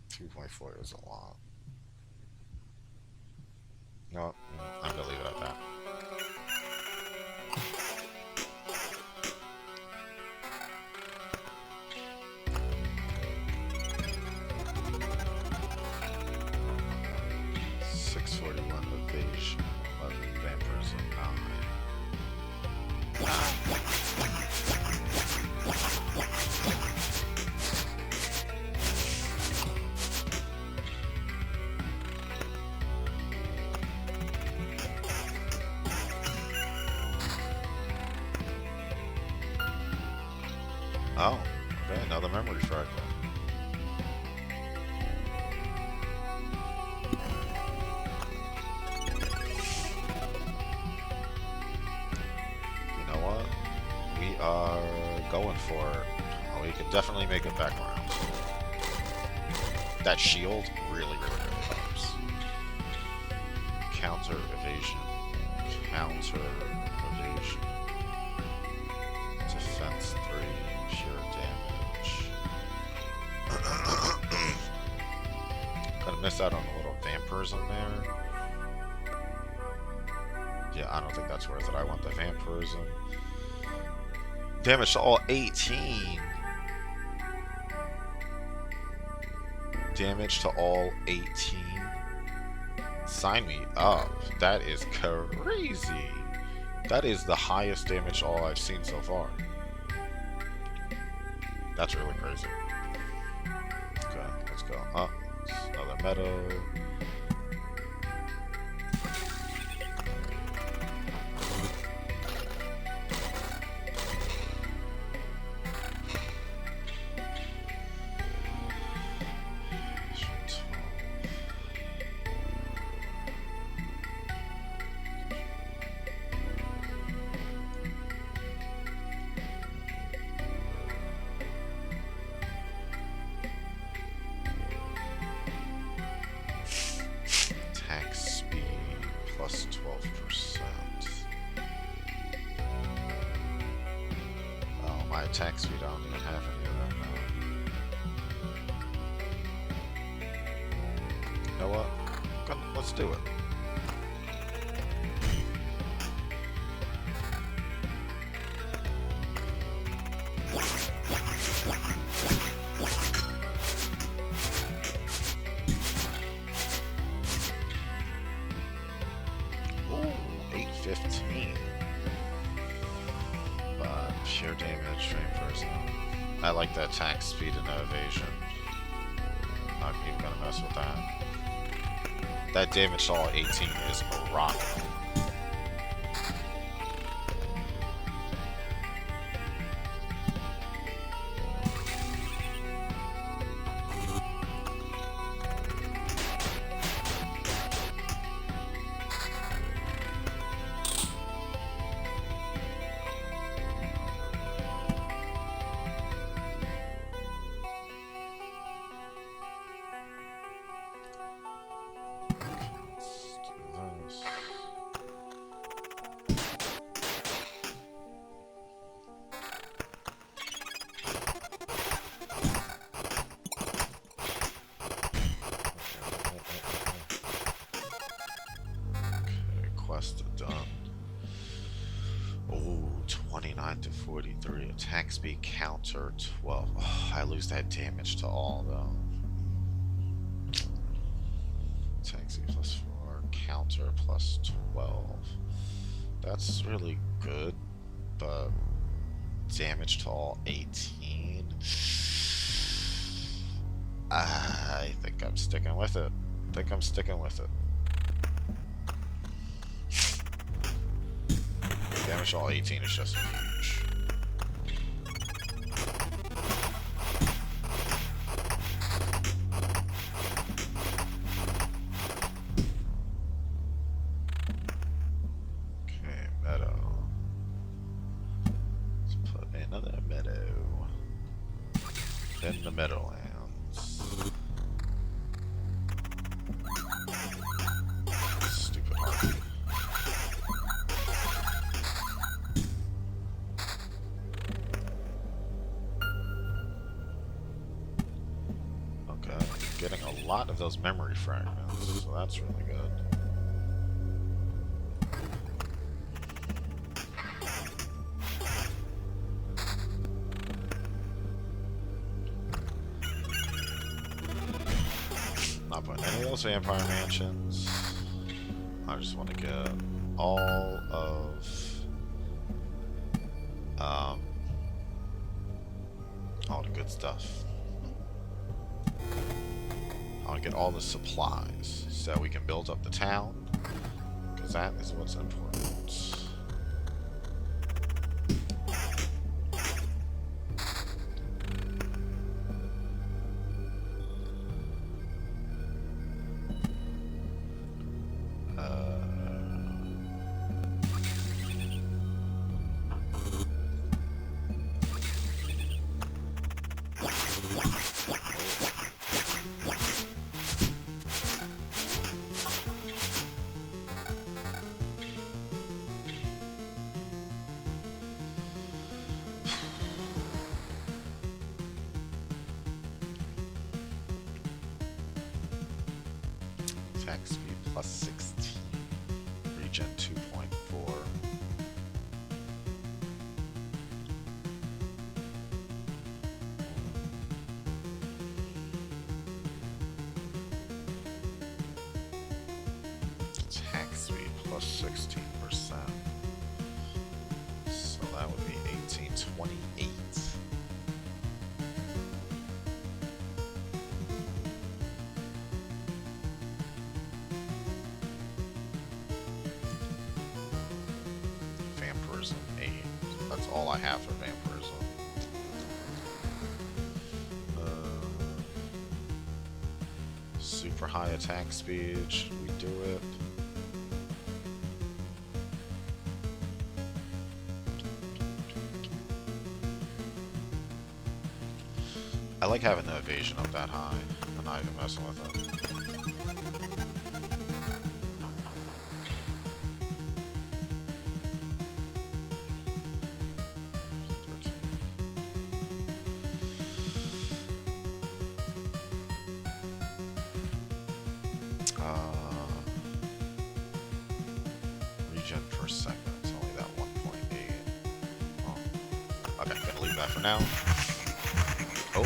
2.4 is a lot. No, I'm gonna leave it at that. Evasion, 11 vampirism, 9. Oh, okay, another memory fragment. Going for it. Oh, we can definitely make it back around. That shield really helps. Counter evasion. Counter evasion. Defense 3. Pure damage. Kind of missed out on a little vampirism there. Yeah, I don't think that's worth it. I want the vampirism. Damage to all 18. Damage to all 18. Sign me up. That is crazy. That is the highest damage to all I've seen so far. That's really crazy. Okay, let's go up. Another meadow. Plus 12%. Oh, my attack speed, I don't even have any of that now. You know what? Let's do it. Pure damage, frame person. I like that attack speed and no evasion. Not even gonna mess with that. That damage to all 18 is a rock. attack speed counter 12. Oh, I lose that damage to all though. Attack speed plus 4, counter plus 12. That's really good, but damage to all 18. I think I'm sticking with it. Damage to all 18 is just huge. Okay, meadow. Let's put another meadow in the Meadowlands. Stupid heartbeat. Okay, getting a lot of those memory fragments, so that's really good. Not putting any of those vampire mansions. I just want to get all of all the good stuff. I want to get all the supplies so we can build up the town, because that is what's important. Attack speed plus 16. Regen 2.4. Attack speed plus 16%. So that would be 1828. Vampirism 8. That's all I have for vampirism. Super high attack speed. Should we do it? I like having the evasion up that high. I'm not even messing with it. Regen per second. It's only that 1.8. Oh. Okay, gonna leave that for now. Oh,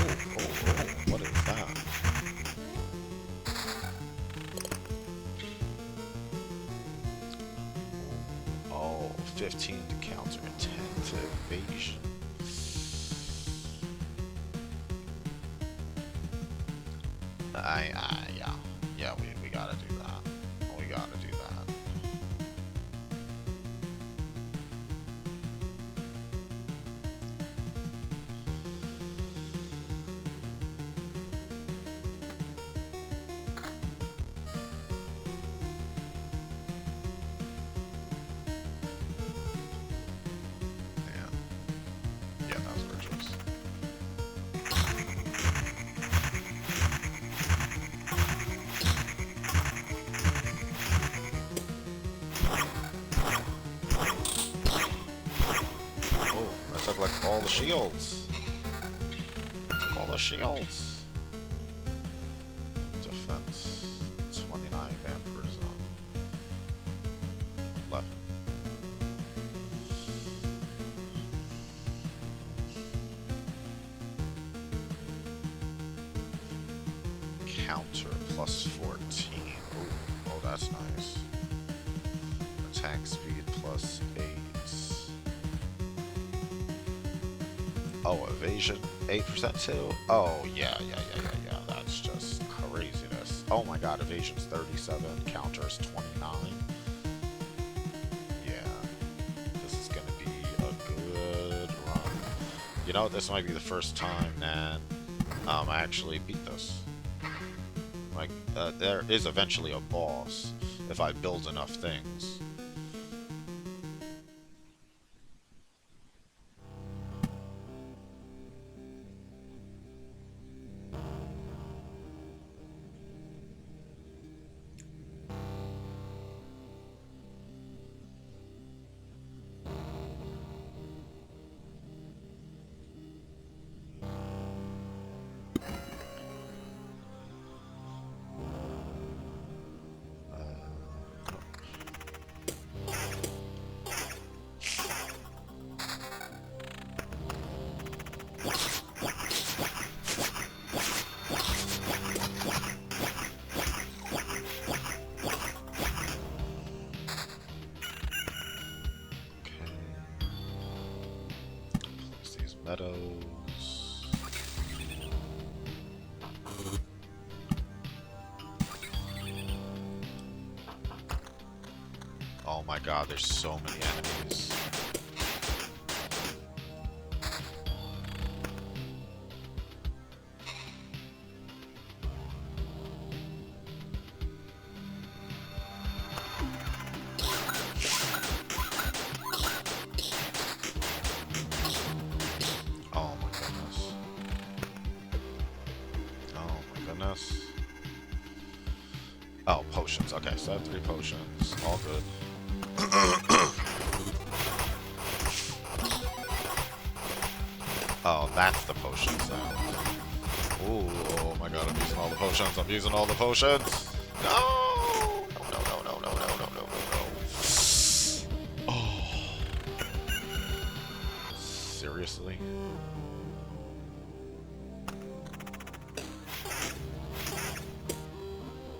what is that? Oh, 15 to counter, 10 to evasion. Yeah, we gotta do that. We gotta do that. Yeah, that was a good choice. Oh, that took like all the shields. Took all the shields. Defense 29, vampirism 11. counter plus 14. Ooh, oh, that's nice. Attack speed plus 8. Oh, evasion 8% too? Oh, yeah. That's just craziness. Oh my god, evasion's 37, counter's 29. Yeah, this is gonna be a good run. You know, this might be the first time that I actually beat this. Like, there is eventually a boss if I build enough things. Meadows. Oh my god, there's so many enemies. Oh, potions. Okay, so I have 3 potions. All good. Oh, that's the potion sound. Ooh, oh my god, I'm using all the potions. I'm using all the potions. No! No. Oh. Seriously?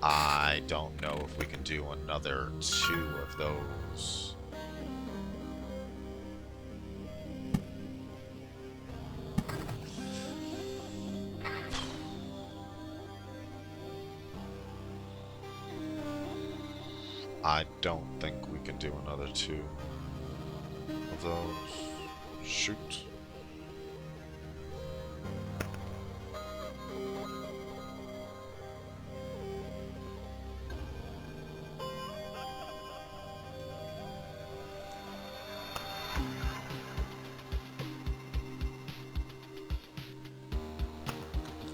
I don't know if we can do another 2 of those. I don't think we can do another 2 of those. Shoot.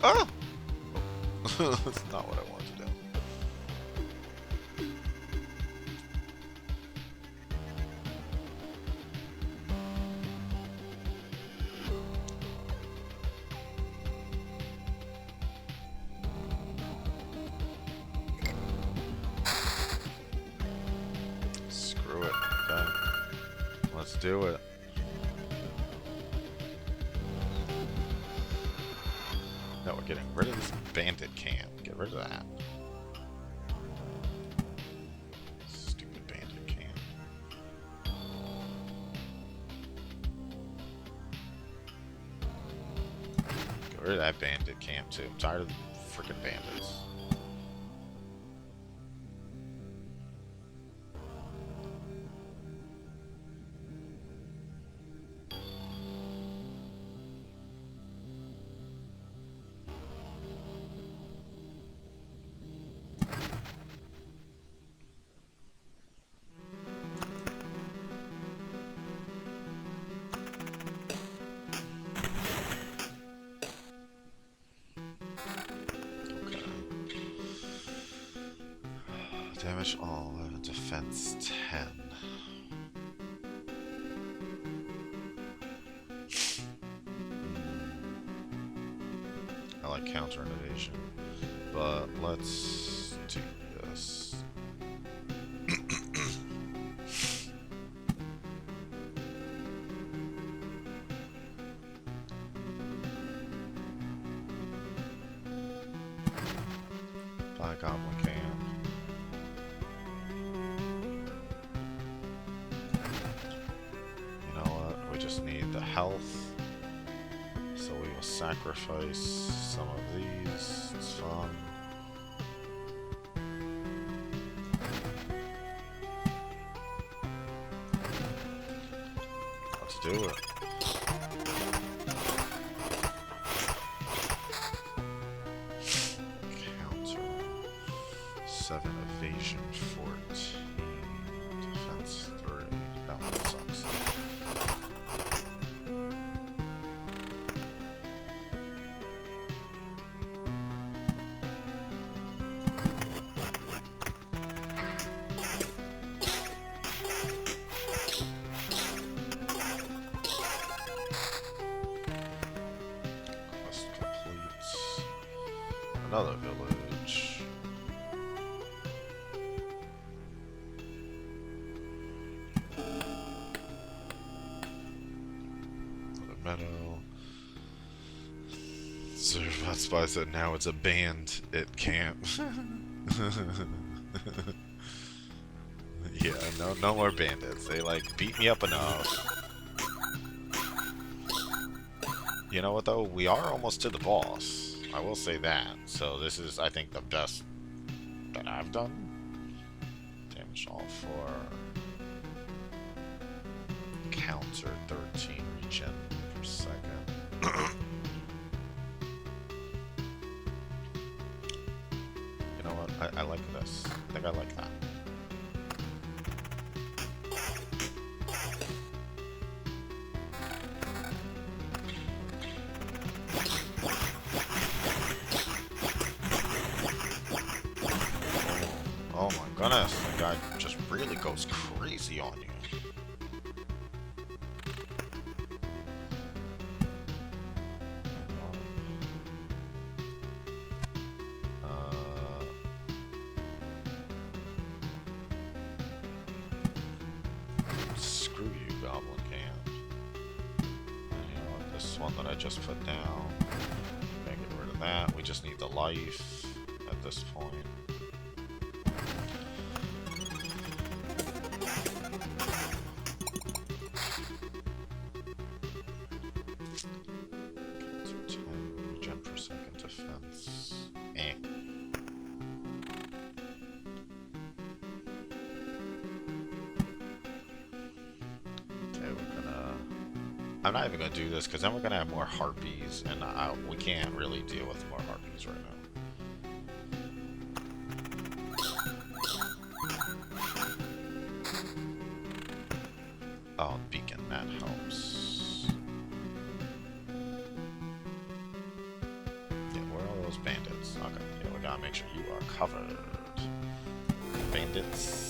Ah! That's not what I wanted to do. Screw it. Okay. Let's do it. No, we're getting rid of this bandit camp. Get rid of that. Stupid bandit camp. Get rid of that bandit camp too. I'm tired of the freaking bandits. Damage all, defense 10. I like counter and evasion, but let's do this. goblin camp. You know what? We just need the health. So we will sacrifice some of these. It's fun. Let's do it. Counter. 7 evasion, 14. Defense 3. That one sucks. Quest complete. Another village. Another meadow. Servbot Spy said now it's a band at camp. Yeah, no more bandits. They like beat me up enough. You know what though? We are almost to the boss. I will say that. So this is, I think, the best that I've done. Damage all for counter 13 regen per second. You know what? I like this. I think I like that. Oh my goodness, that guy just really goes crazy on you. Screw you, Goblin Camp. And you know what, this one that I just put down, gonna get rid of that. We just need the life at this point. Regen per second defense. Eh. I'm not even going to do this because then we're going to have more harpies, and we can't really deal with more harpies right now. Oh, beacon, that helps. Yeah, where are all those bandits? Okay, yeah, we got to make sure you are covered. Bandits.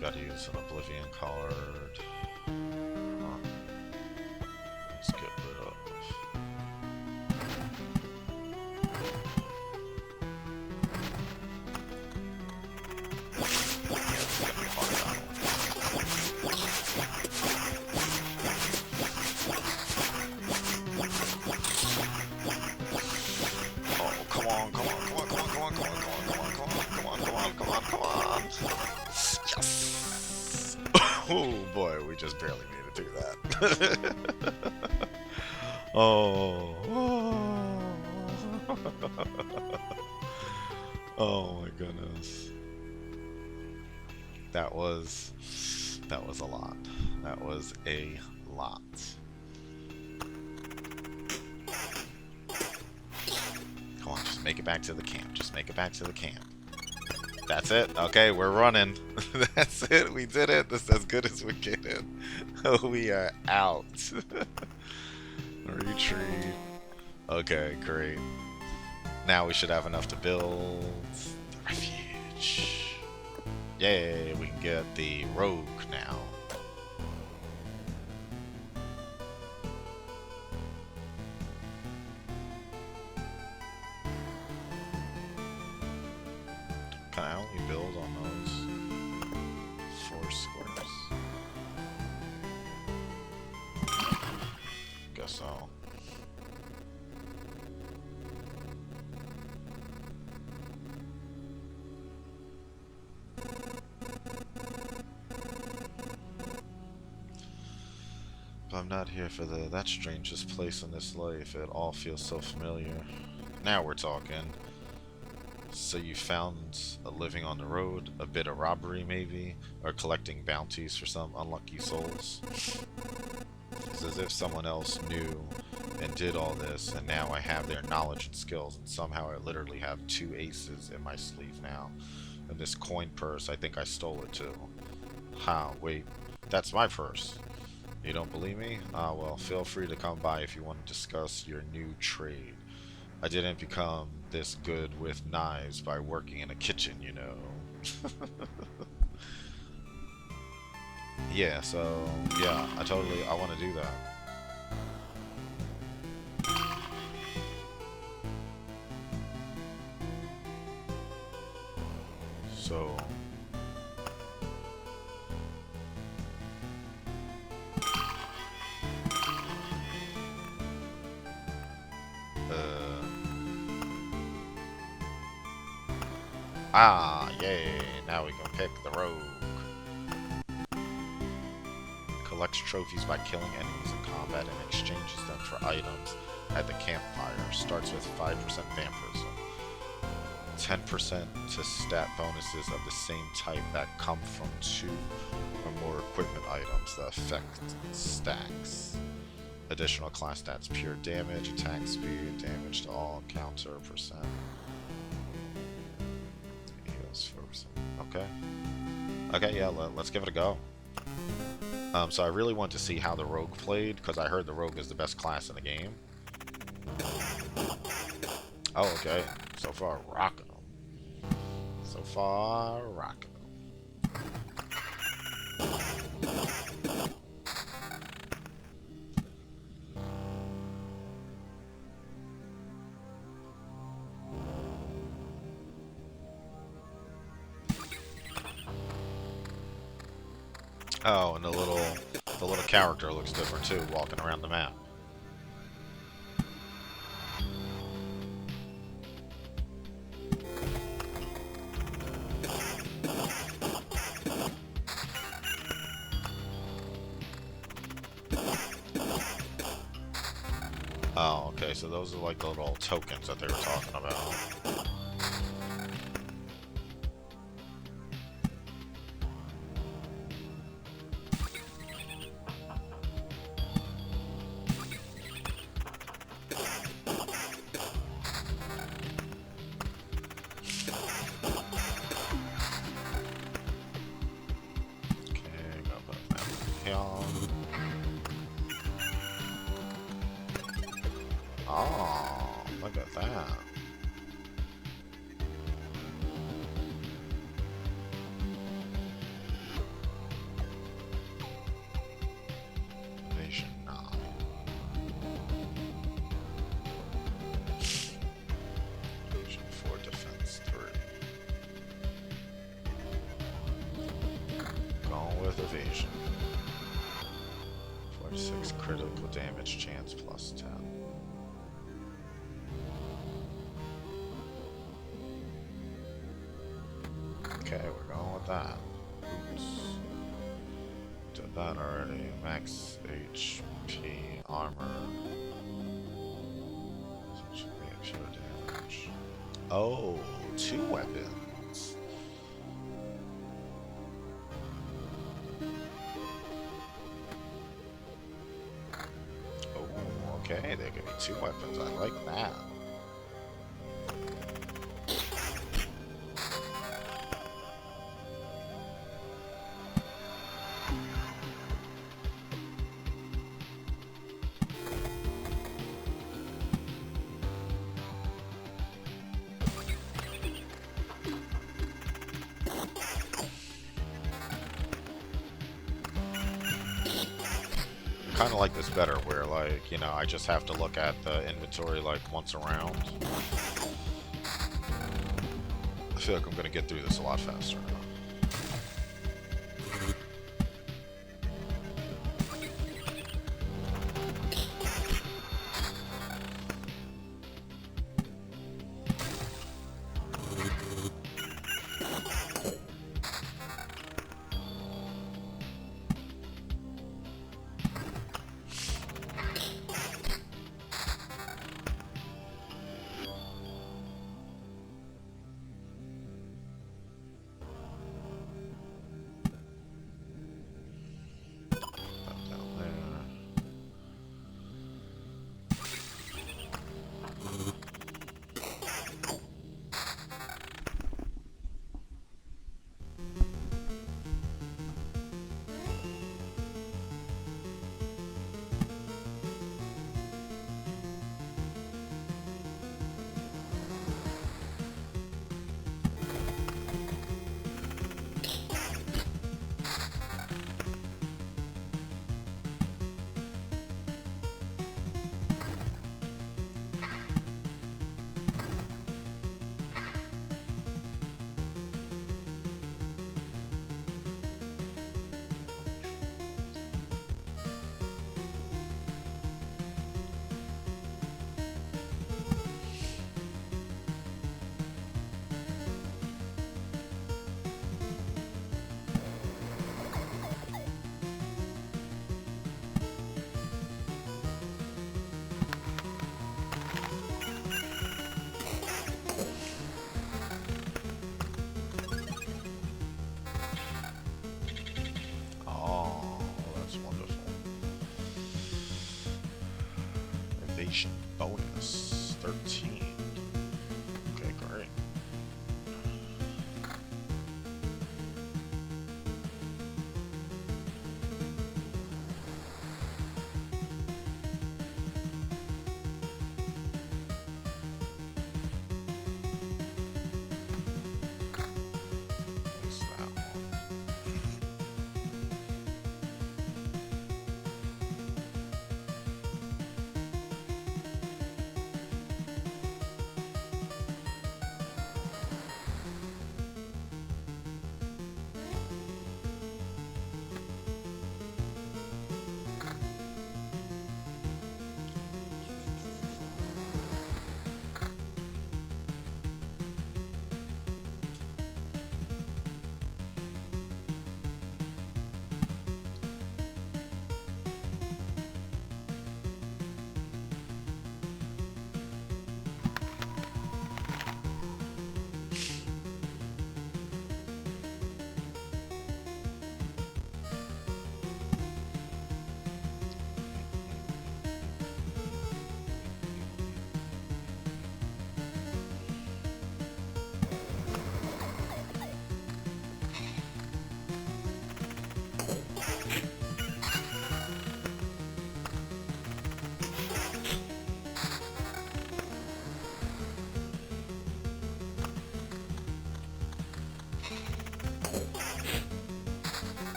Gotta use an Oblivion card. Let's get rid of. Oh, come on, come on, come on, come on, come on, come on, come on, come on, come on, come on, come on, come on. Yes! Oh boy, we just barely made it through that. Oh. Oh my goodness. That was a lot. That was a lot. Come on, just make it back to the camp. Just make it back to the camp. That's it. Okay, we're running. That's it. We did it. This is as good as we get it. We are out. Retreat. Okay, great. Now we should have enough to build the refuge. Yay, we can get the rogue now. Can I only build on those 4 squares? Guess so. But I'm not here for that strangest place in this life. It all feels so familiar. Now we're talking. So you found a living on the road, a bit of robbery maybe, or collecting bounties for some unlucky souls. It's as if someone else knew and did all this, and now I have their knowledge and skills, and somehow I literally have 2 aces in my sleeve now. And this coin purse, I think I stole it too. Ha, wait, that's my purse. You don't believe me? Ah, well, feel free to come by if you want to discuss your new trade. I didn't become this good with knives by working in a kitchen, you know. Yeah, so, yeah, I want to do that. So... Ah, yay, now we can pick the rogue. Collects trophies by killing enemies in combat and exchanges them for items at the campfire. Starts with 5% vampirism. 10% to stat bonuses of the same type that come from 2 or more equipment items. The effect stacks. Additional class stats: pure damage, attack speed, damage to all, counter percent. Okay. Okay, yeah, let's give it a go. So I really want to see how the rogue played, because I heard the rogue is the best class in the game. Oh, okay. So far, rockin' 'em. So far, rockin' 'em. Oh, and the little character looks different too, walking around the map. Oh, okay, so those are like the little tokens that they were talking about. Oh, look at that. Evasion 9. Evasion 4, defense 3. Going with evasion. 46 critical damage chance plus 10. Okay, we're going with that. Oops. Did that already. Max HP armor. Pure damage. Oh, 2 weapons. Oh, okay, they give me 2 weapons. I like that. Kind of like this better, where like, you know, I just have to look at the inventory like once around. feel like I'm gonna get through this a lot faster.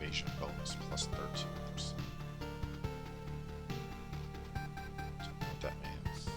activation bonus plus 13%. Don't know what that means.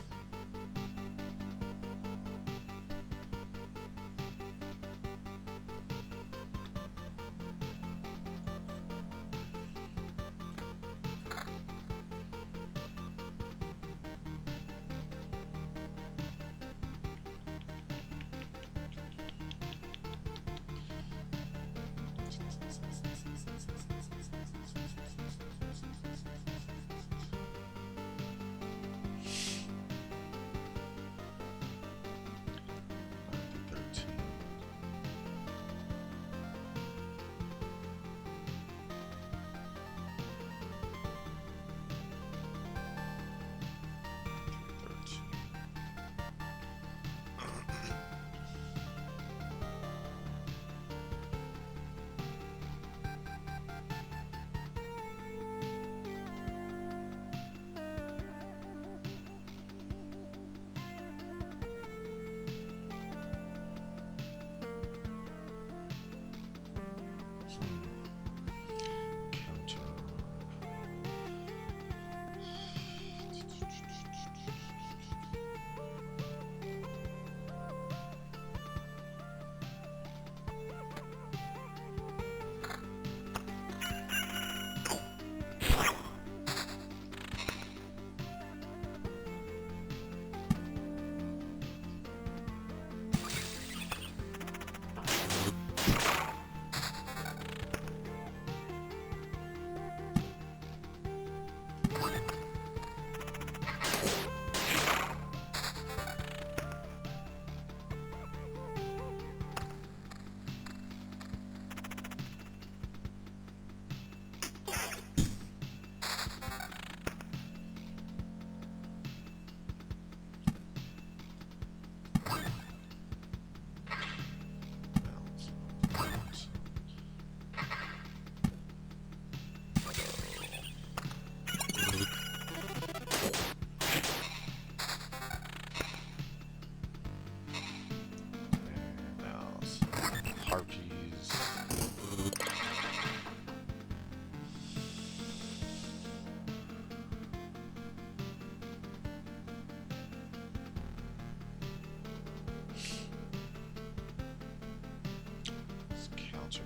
Harpies.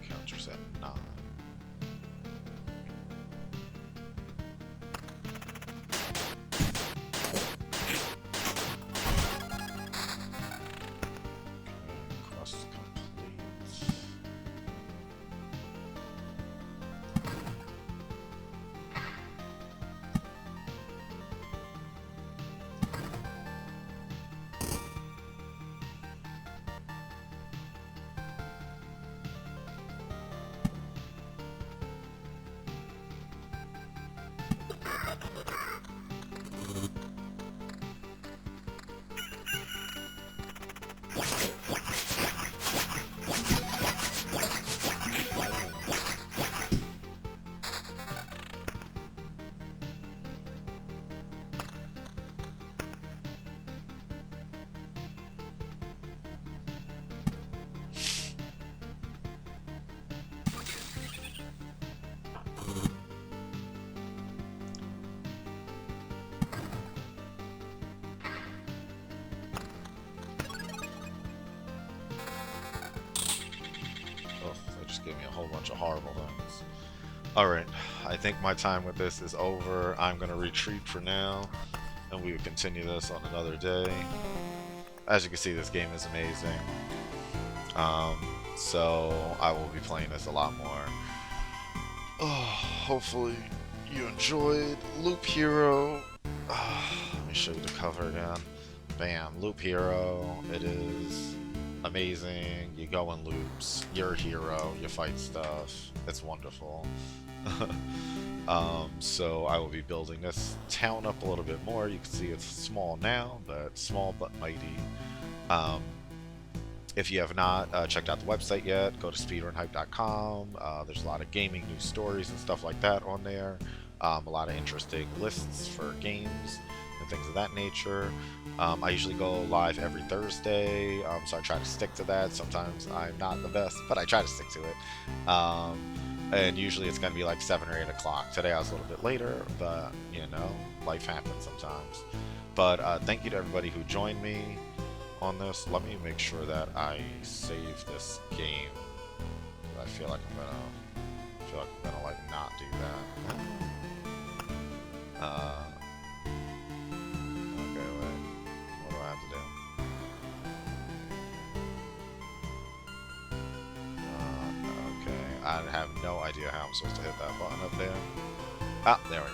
Counters at 9. Quest complete. Just gave me a whole bunch of horrible things. Alright, I think my time with this is over. I'm going to retreat for now, and we will continue this on another day. As you can see, this game is amazing. So I will be playing this a lot more. Oh, hopefully you enjoyed Loop Hero. Let me show you the cover again. Bam, Loop Hero. It is amazing. You go in loops, you're a hero, you fight stuff. It's wonderful. So I will be building this town up a little bit more. You can see it's small now, but small but mighty. If you have not checked out the website yet, go to speedrunhype.com. There's a lot of gaming news stories and stuff like that on there. A lot of interesting lists for games and things of that nature. I usually go live every Thursday, so I try to stick to that. Sometimes I'm not the best, but I try to stick to it. and usually it's gonna be like 7 or 8 o'clock. Today I was a little bit later, but you know, life happens sometimes. But thank you to everybody who joined me on this. Let me make sure that I save this game. I feel like I'm gonna like not do that. Okay, wait. What do I have to do? Okay, I have no idea how I'm supposed to hit that button up there. Ah, there we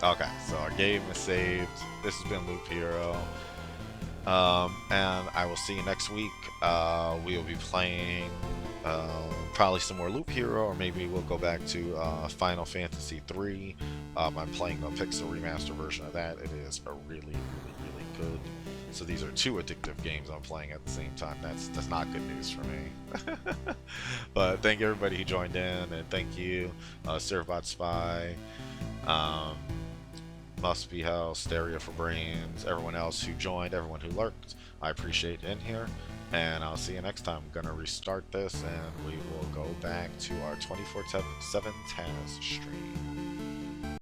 go. Okay, so our game is saved. This has been Loop Hero. And I will see you next week. We will be playing probably some more Loop Hero, or maybe we'll go back to Final Fantasy 3. I'm playing the Pixel Remaster version of that. It is a really good. So these are two addictive games I'm playing at the same time. That's not good news for me. But thank you everybody who joined in, and thank you Servbot Spy, Must Be Hell, Stereo for Brains, everyone else who joined, everyone who lurked. I appreciate in here, and I'll see you next time. I'm gonna restart this, and we will go back to our 24/7 tennis stream.